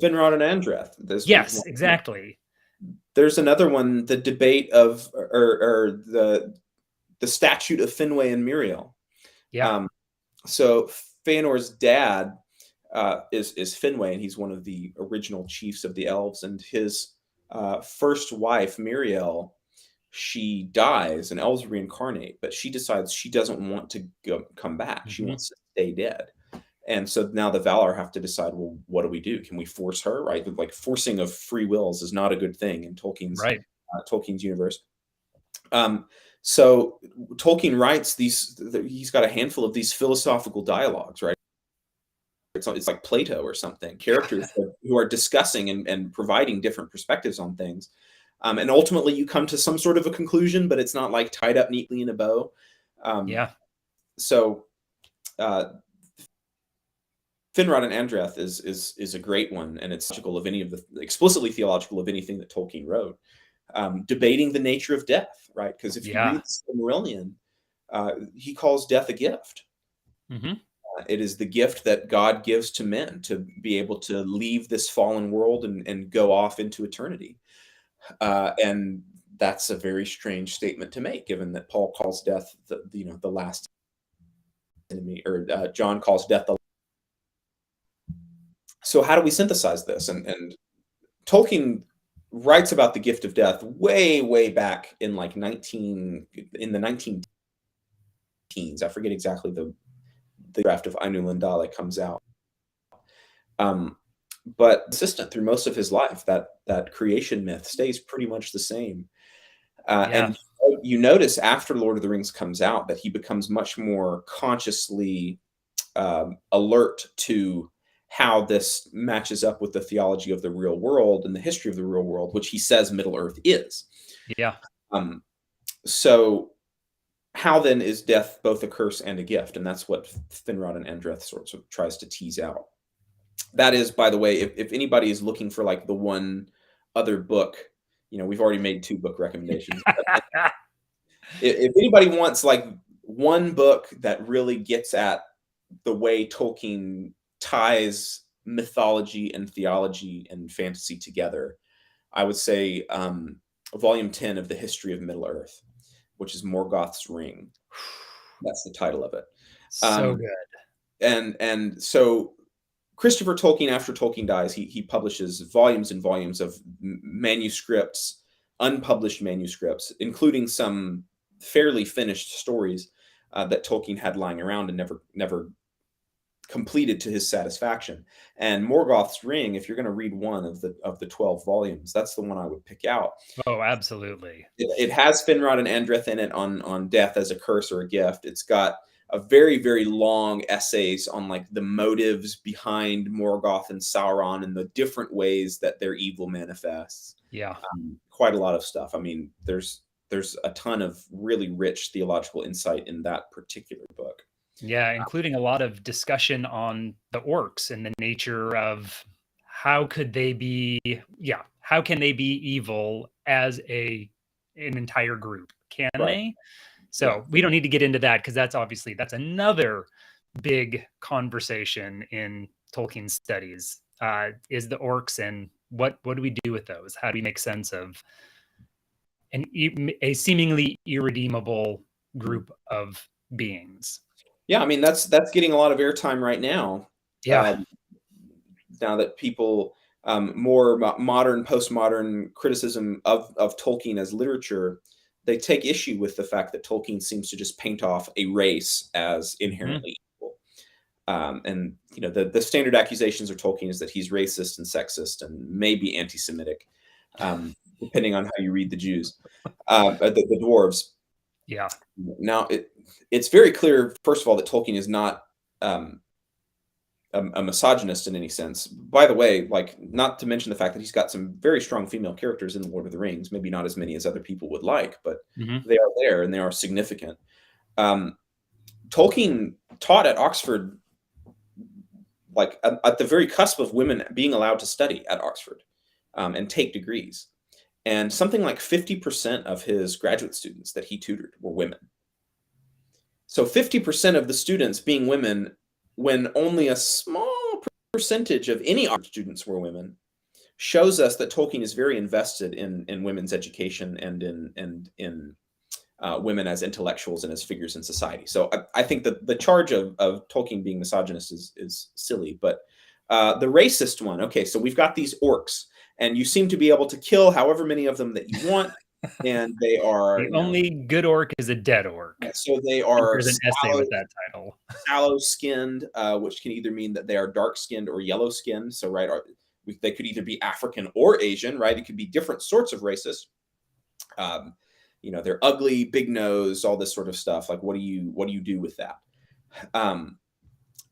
Finrod and Andreth. Yes, exactly. There's another one, the debate of or the statute of Finwë and Miriel. Yeah. So Feanor's dad is Finwë, and he's one of the original chiefs of the elves. And his first wife, Miriel, she dies, and elves reincarnate, but she decides she doesn't want to come back. She wants to stay dead. And so now the Valar have to decide, well, what do we do? Can we force her? Right? Like forcing of free wills is not a good thing in Tolkien's universe. So Tolkien writes these. He's got a handful of these philosophical dialogues, right? It's like Plato or something. Characters who are discussing and providing different perspectives on things, and ultimately you come to some sort of a conclusion, but it's not like tied up neatly in a bow. So. Finrod and Andreth is a great one, and it's explicitly theological of anything that Tolkien wrote. Debating the nature of death, right? Because if you read Silmarillion, he calls death a gift. It is the gift that God gives to men to be able to leave this fallen world and go off into eternity. And that's a very strange statement to make, given that Paul calls death the last enemy, or John calls death the. So how do we synthesize this? And Tolkien writes about the gift of death way back in the 19 teens. I forget exactly the draft of Ainul Dale comes out. But consistent through most of his life, that creation myth stays pretty much the same. And you notice after Lord of the Rings comes out that he becomes much more consciously alert to how this matches up with the theology of the real world and the history of the real world, which he says Middle Earth is. Yeah. So how then is death both a curse and a gift? And that's what Finrod and Andreth sort of tries to tease out. That is, by the way, if anybody is looking for like the one other book, we've already made 2 book recommendations. If anybody wants like one book that really gets at the way Tolkien ties mythology and theology and fantasy together, I would say volume 10 of the History of Middle Earth, which is Morgoth's Ring. That's the title of it. So good. And so Christopher Tolkien, after Tolkien dies, he publishes volumes and volumes of manuscripts, unpublished manuscripts, including some fairly finished stories that Tolkien had lying around and never completed to his satisfaction. And Morgoth's Ring, if you're going to read one of the 12 volumes, that's the one I would pick out. Oh, absolutely. It has Finrod and Andreth in it on death as a curse or a gift. It's got a very, very long essays on like the motives behind Morgoth and Sauron and the different ways that their evil manifests. Yeah. Quite a lot of stuff. I mean, there's a ton of really rich theological insight in that particular book. Yeah, including a lot of discussion on the orcs and the nature of how can they be evil as an entire group? Can they? So we don't need to get into that because that's another big conversation in Tolkien studies. Is the orcs, and what do we do with those? How do we make sense of a seemingly irredeemable group of beings? Yeah, I mean that's getting a lot of airtime right now. Yeah. Now that people more modern, postmodern criticism of Tolkien as literature, they take issue with the fact that Tolkien seems to just paint off a race as inherently evil. And the standard accusations of Tolkien is that he's racist and sexist and maybe anti-Semitic, depending on how you read the Jews, the dwarves. Yeah. Now it's very clear, first of all, that Tolkien is not a misogynist in any sense. By the way, like, not to mention the fact that he's got some very strong female characters in The Lord of the Rings, maybe not as many as other people would like, but they are there and they are significant. Tolkien taught at Oxford, like at the very cusp of women being allowed to study at Oxford and take degrees. And something like 50% of his graduate students that he tutored were women. So 50% of the students being women, when only a small percentage of any art students were women, shows us that Tolkien is very invested in women's education and in women as intellectuals and as figures in society. So I think that the charge of Tolkien being misogynist is silly. But the racist one, okay, so we've got these orcs, and you seem to be able to kill however many of them that you want. And they are the only good orc is a dead orc. So they are There's an essay with that title. Sallow-skinned, which can either mean that they are dark-skinned or yellow-skinned. So they could either be African or Asian, right? It could be different sorts of racist. They're ugly, big nose, all this sort of stuff. Like, what do you do with that?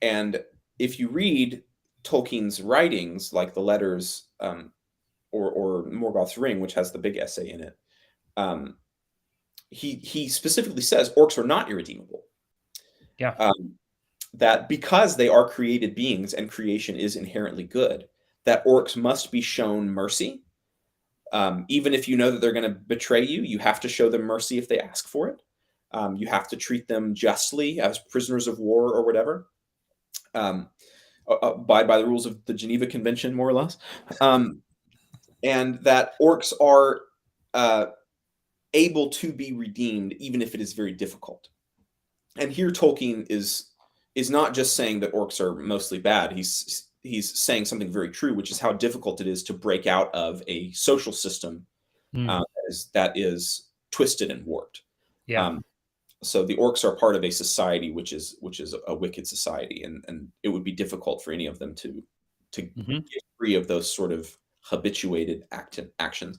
And if you read Tolkien's writings, like the letters, or Morgoth's Ring, which has the big essay in it, he specifically says orcs are not irredeemable. Yeah. That because they are created beings and creation is inherently good, that orcs must be shown mercy. Even if you know that they're going to betray you, you have to show them mercy if they ask for it. You have to treat them justly as prisoners of war or whatever. By the rules of the Geneva Convention, more or less. And that orcs are able to be redeemed, even if it is very difficult. And here Tolkien is not just saying that orcs are mostly bad. He's saying something very true, which is how difficult it is to break out of a social system that is twisted and warped. Yeah. So the orcs are part of a society which is a wicked society, and it would be difficult for any of them to get free of those sort of habituated actions.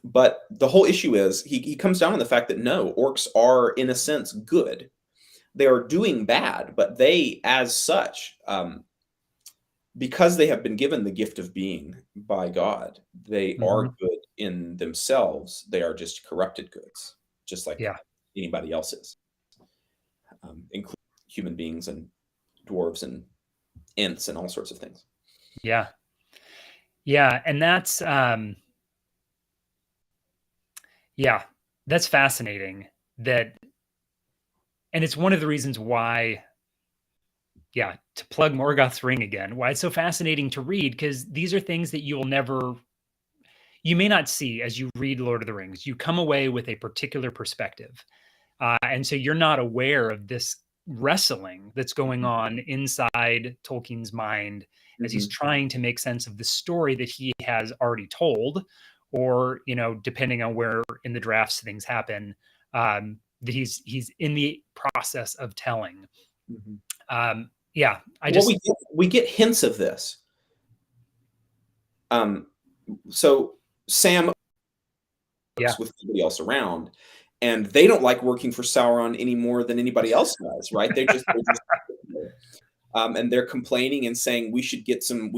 But the whole issue is he comes down on the fact that no, orcs are in a sense good. They are doing bad, but they, as such, because they have been given the gift of being by God, they are Mhm. good in themselves. They are just corrupted goods, just like Yeah. anybody else is, including human beings and dwarves and ents and all sorts of things. Yeah. Yeah. And yeah, that's fascinating. And it's one of the reasons why, yeah, to plug Morgoth's Ring again, why it's so fascinating to read, because these are things that you may not see as you read Lord of the Rings. You come away with a particular perspective. And so you're not aware of this wrestling that's going on inside Tolkien's mind as he's Mhm. trying to make sense of the story that he has already told, or, depending on where in the drafts things happen, that he's in the process of telling. Mhm. Yeah, Well, we get hints of this. So Sam yeah, works with everybody else around, and they don't like working for Sauron any more than anybody else does, right? They're just and they're complaining and saying we should get some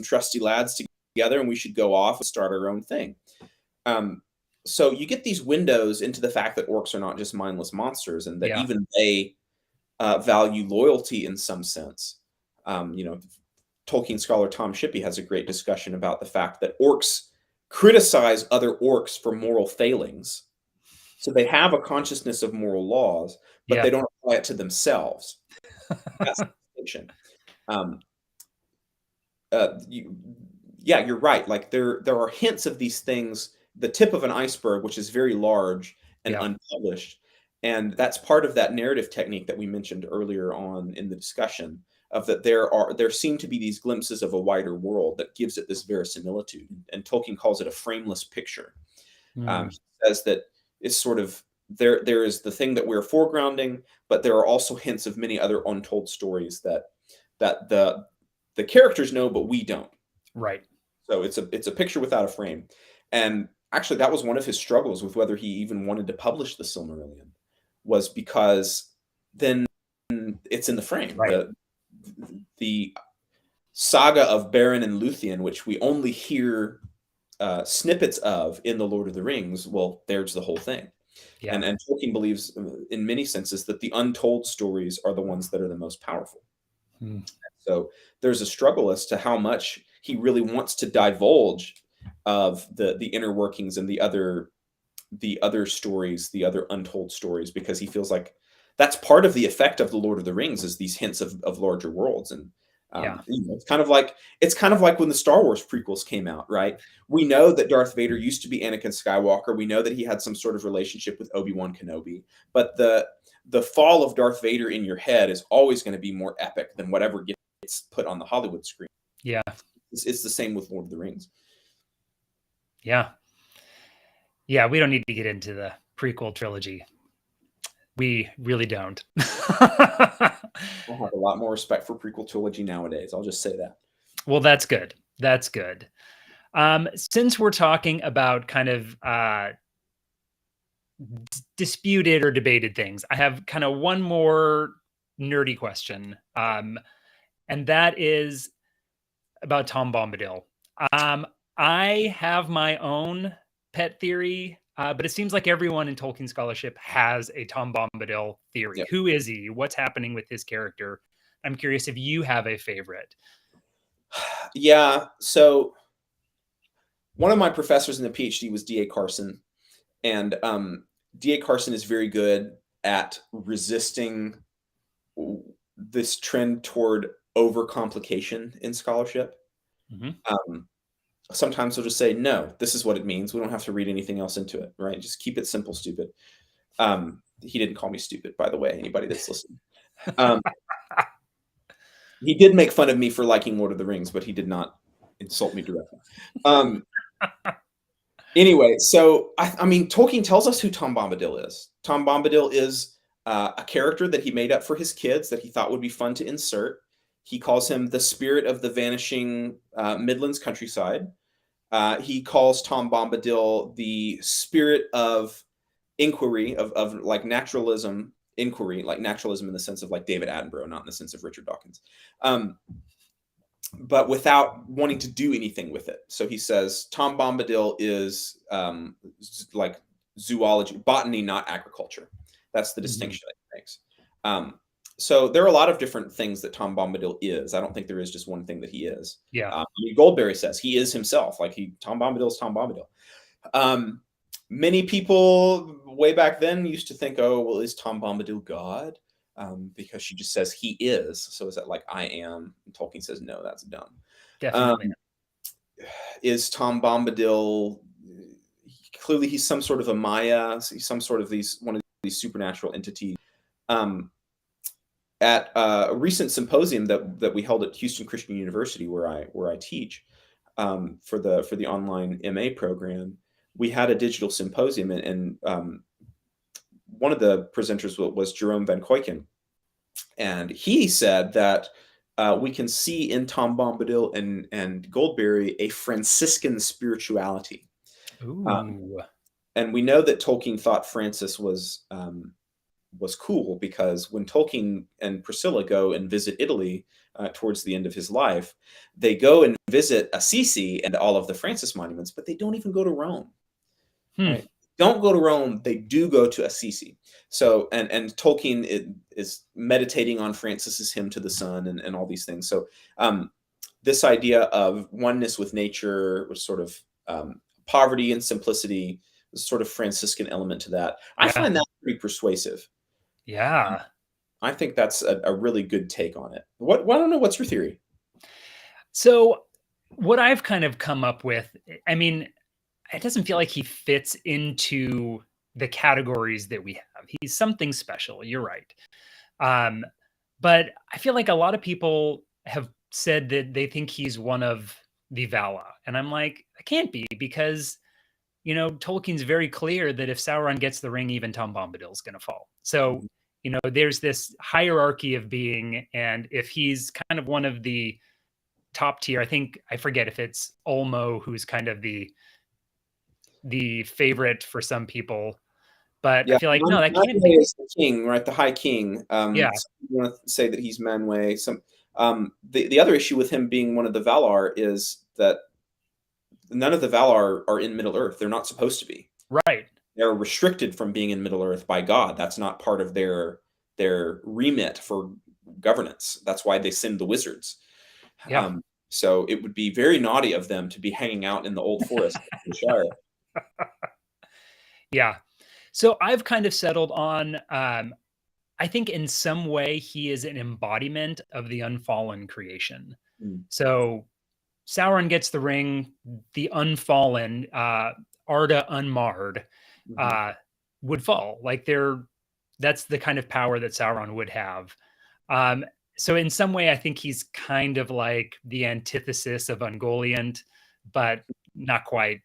trusty lads together and we should go off and start our own thing. Um, so you get these windows into the fact that orcs are not just mindless monsters, and that yeah, even they value loyalty in some sense. You know, Tolkien scholar Tom Shippey has a great discussion about the fact that orcs criticize other orcs for moral failings. So they have a consciousness of moral laws, but yeah, they don't apply it to themselves. That's the distinction. Um, you, yeah, you're right. Like there are hints of these things, the tip of an iceberg, which is very large and yeah, unpublished. And that's part of that narrative technique that we mentioned earlier on in the discussion, of that there seem to be these glimpses of a wider world that gives it this verisimilitude. And Tolkien calls it a frameless picture. mm, He says that it's sort of there is the thing that we're foregrounding, but there are also hints of many other untold stories that the characters know, but we don't. right, So it's a picture without a frame. And actually, that was one of his struggles with whether he even wanted to publish the Silmarillion, was because then it's in the frame. right, The saga of Beren and Luthien, which we only hear snippets of in the Lord of the Rings, well, there's the whole thing. yeah, And Tolkien believes, in many senses, that the untold stories are the ones that are the most powerful. mm, So there's a struggle as to how much he really wants to divulge of the inner workings and the other stories, the other untold stories, because he feels like that's part of the effect of the Lord of the Rings, is these hints of larger worlds. And yeah, it's kind of like when the Star Wars prequels came out, right? We know that Darth Vader used to be Anakin Skywalker. We know that he had some sort of relationship with Obi-Wan Kenobi, but the fall of Darth Vader in your head is always going to be more epic than whatever gets put on the Hollywood screen. yeah, It's the same with Lord of the Rings. yeah. Yeah, we don't need to get into the prequel trilogy. We really don't. I have a lot more respect for prequel trilogy nowadays. I'll just say that. Well, that's good. That's good. Since we're talking about kind of disputed or debated things, I have kind of one more nerdy question, and that is about Tom Bombadil. Um, I have my own pet theory, but it seems like everyone in Tolkien scholarship has a Tom Bombadil theory. Yep. Who is he? What's happening with his character? I'm curious if you have a favorite. Yeah. So one of my professors in the PhD was D.A. Carson, and D.A. Carson is very good at resisting this trend toward overcomplication in scholarship. Mhm. Um, Sometimes they'll just say, "No, this is what it means. We don't have to read anything else into it, right? Just keep it simple, stupid." He didn't call me stupid, by the way. Anybody that's listening, um, he did make fun of me for liking Lord of the Rings, but he did not insult me directly. Um, Anyway, so I mean, Tolkien tells us who Tom Bombadil is. Tom Bombadil is a character that he made up for his kids that he thought would be fun to insert. He calls him the spirit of the vanishing Midlands countryside. He calls Tom Bombadil the spirit of inquiry, of like naturalism inquiry, like naturalism in the sense of like David Attenborough, not in the sense of Richard Dawkins, but without wanting to do anything with it. So he says Tom Bombadil is like zoology, botany, not agriculture. That's the distinction that he makes. So there are a lot of different things that Tom Bombadil is. I don't think there is just one thing that he is. Yeah. I mean, Goldberry says he is himself. Like Tom Bombadil is Tom Bombadil. Many people way back then used to think, oh, well, is Tom Bombadil God? Because she just says he is. So is that like I am? And Tolkien says, no, that's dumb. Definitely. Is Tom Bombadil, clearly he's some sort of a Maya, he's some sort of one of these supernatural entities. At a recent symposium that we held at Houston Christian University, where I teach, for the online MA program, we had a digital symposium, and one of the presenters was Jerome Van Kuyken, and he said that we can see in Tom Bombadil and Goldberry a Franciscan spirituality. Ooh. And we know that Tolkien thought Francis was cool, because when Tolkien and Priscilla go and visit Italy towards the end of his life, they go and visit Assisi and all of the Francis monuments, but they don't even go to Rome. Right? Don't go to Rome. They do go to Assisi. So, and Tolkien is meditating on Francis's hymn to the sun and all these things. So this idea of oneness with nature was sort of poverty and simplicity, was sort of Franciscan element to that. I find that pretty persuasive. Yeah. I think that's a really good take on it. I don't know, what's your theory? So what I've kind of come up with, I mean, it doesn't feel like he fits into the categories that we have. He's something special. You're right. But I feel like a lot of people have said that they think he's one of the Valar. And I'm like, I can't be, because, you know, Tolkien's very clear that if Sauron gets the ring, even Tom Bombadil's going to fall. So, you know, there's this hierarchy of being. And if he's kind of one of the top tier, I forget if it's Ulmo, who's kind of the favorite for some people, but I feel like no, that can't be. Is the king, right? The High King. Yeah. You want to say that he's Manwë. The other issue with him being one of the Valar is that none of the Valar are in Middle Earth. They're not supposed to be. Right. They're restricted from being in Middle Earth by God. That's not part of their remit for governance. That's why they send the wizards. Yeah. So it would be very naughty of them to be hanging out in the old forest in the Shire. Yeah. So I've kind of settled on, I think in some way he is an embodiment of the unfallen creation. So Sauron gets the ring, the unfallen, Arda unmarred, would fall. Like that's the kind of power that Sauron would have. So in some way, I think he's kind of like the antithesis of Ungoliant, but not quite.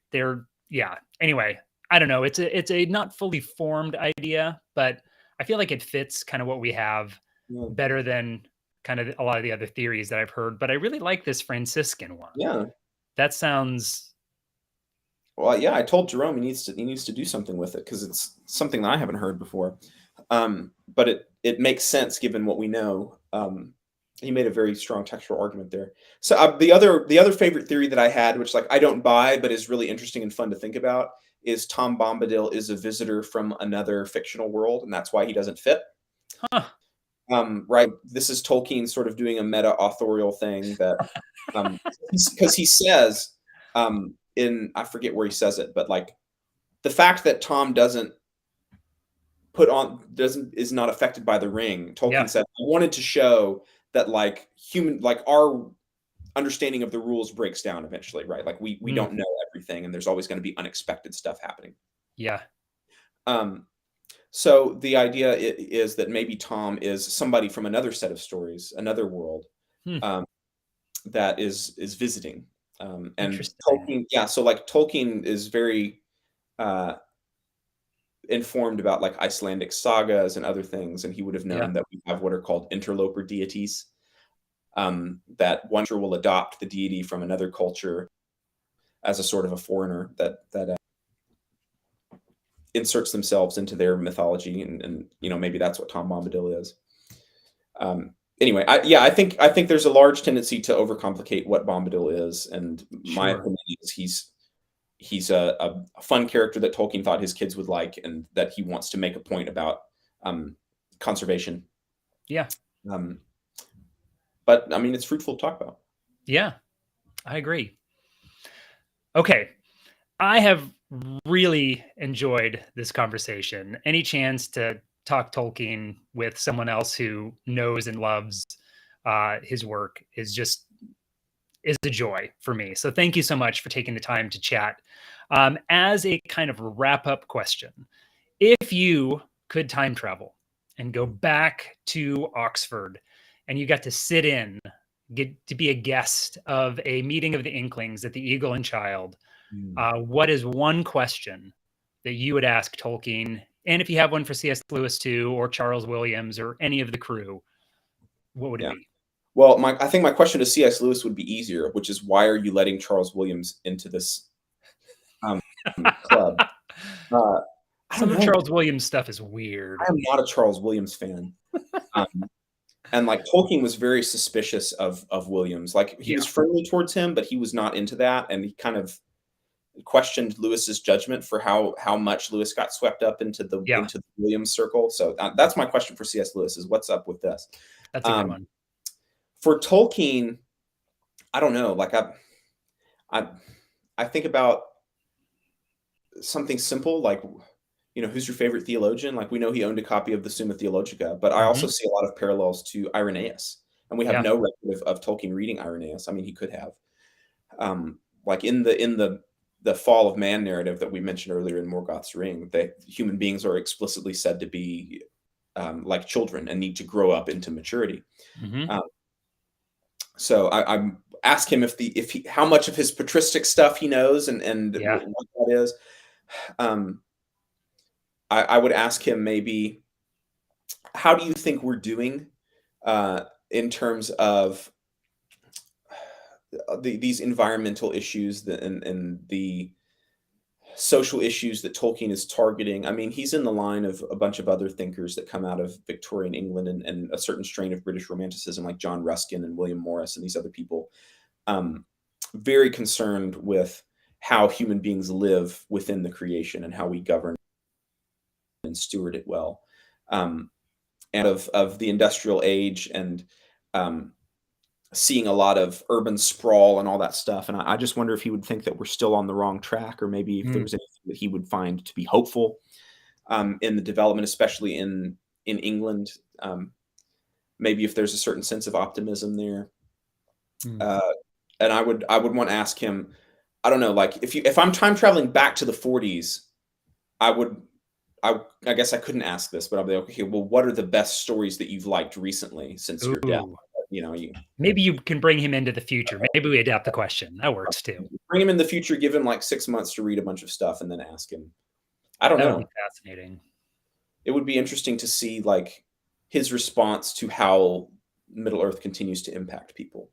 Anyway, I don't know. It's a not fully formed idea, but I feel like it fits kind of what we have better than kind of a lot of the other theories that I've heard. But I really like this Franciscan one. Yeah. That sounds... Well, yeah, I told Jerome he needs to do something with it, because it's something that I haven't heard before. But it makes sense given what we know. He made a very strong textual argument there. So the other favorite theory that I had, which like I don't buy but is really interesting and fun to think about, is Tom Bombadil is a visitor from another fictional world, and that's why he doesn't fit. Huh. Right. This is Tolkien sort of doing a meta authorial thing that, because he says, I forget where he says it, but like the fact that Tom is not affected by the ring. Tolkien said, I wanted to show that like our understanding of the rules breaks down eventually, right? Like we don't know everything, and there's always going to be unexpected stuff happening. Yeah. So the idea is that maybe Tom is somebody from another set of stories, another world, that is visiting. And Tolkien, so like Tolkien is very informed about like Icelandic sagas and other things, and he would have known that we have what are called interloper deities, that one culture will adopt the deity from another culture, as a sort of a foreigner that inserts themselves into their mythology, and maybe that's what Tom Bombadil is. Anyway, I think there's a large tendency to overcomplicate what Bombadil is, and my opinion is he's a fun character that Tolkien thought his kids would like, and that he wants to make a point about conservation. Yeah. But I mean, it's fruitful to talk about. Yeah, I agree. Okay. I have really enjoyed this conversation. Any chance to talk Tolkien with someone else who knows and loves his work is a joy for me. So thank you so much for taking the time to chat. As a kind of wrap-up question, if you could time travel and go back to Oxford and you got to sit in, get to be a guest of a meeting of the Inklings at the Eagle and Child, what is one question that you would ask Tolkien? And if you have one for C.S. Lewis too, or Charles Williams, or any of the crew, what would it be? Well, I think my question to C.S. Lewis would be easier, which is, why are you letting Charles Williams into this club? Some of Charles Williams stuff is weird. I am not a Charles Williams fan. And like, Tolkien was very suspicious of Williams. Like, he was friendly towards him, but he was not into that. And he kind of questioned Lewis's judgment for how much Lewis got swept up into the Williams circle. So that's my question for C.S. Lewis, is what's up with this? That's a good one. For Tolkien, I don't know. Like, I think about something simple, like, who's your favorite theologian? Like, we know he owned a copy of the Summa Theologica, but I also see a lot of parallels to Irenaeus, and we have no record of Tolkien reading Irenaeus. I mean, he could have. Like in the fall of man narrative that we mentioned earlier in Morgoth's Ring, that human beings are explicitly said to be like children and need to grow up into maturity. So I ask him how much of his patristic stuff he knows, and what that is. I would ask him, maybe, how do you think we're doing in terms of these environmental issues and the social issues that Tolkien is targeting? I mean, he's in the line of a bunch of other thinkers that come out of Victorian England and a certain strain of British Romanticism, like John Ruskin and William Morris and these other people, very concerned with how human beings live within the creation and how we govern and steward it well, and of the industrial age, and seeing a lot of urban sprawl and all that stuff. And I just wonder if he would think that we're still on the wrong track, or maybe if there was anything that he would find to be hopeful in the development, especially in England. Maybe if there's a certain sense of optimism there. And I would want to ask him, I don't know, like, if I'm time traveling back to the 40s, I guess I couldn't ask this, but I'll be like, okay, well, what are the best stories that you've liked recently since your death? Maybe you can bring him into the future. Maybe we adapt the question. That works too. Bring him in the future, give him like 6 months to read a bunch of stuff, and then ask him. I don't know. That would be fascinating. It would be interesting to see, like, his response to how Middle Earth continues to impact people.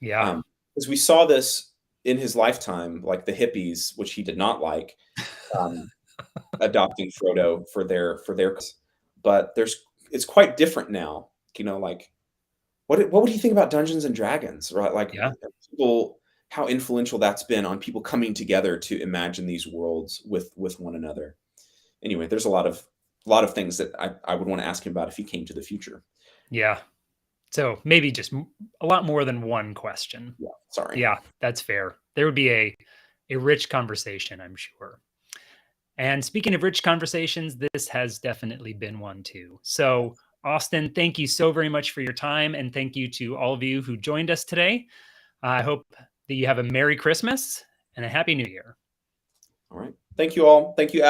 Yeah. Because we saw this in his lifetime, like the hippies, which he did not like, adopting Frodo for their, but it's quite different now. Like, what would he think about Dungeons and Dragons, right? Like, people, how influential that's been on people coming together to imagine these worlds with one another. Anyway, there's a lot of things that I would want to ask him about if he came to the future. Yeah. So maybe just a lot more than one question. Yeah. Sorry. Yeah, that's fair. There would be a rich conversation, I'm sure. And speaking of rich conversations, this has definitely been one too. So, Austin, thank you so very much for your time. And thank you to all of you who joined us today. I hope that you have a Merry Christmas and a Happy New Year. All right. Thank you all. Thank you,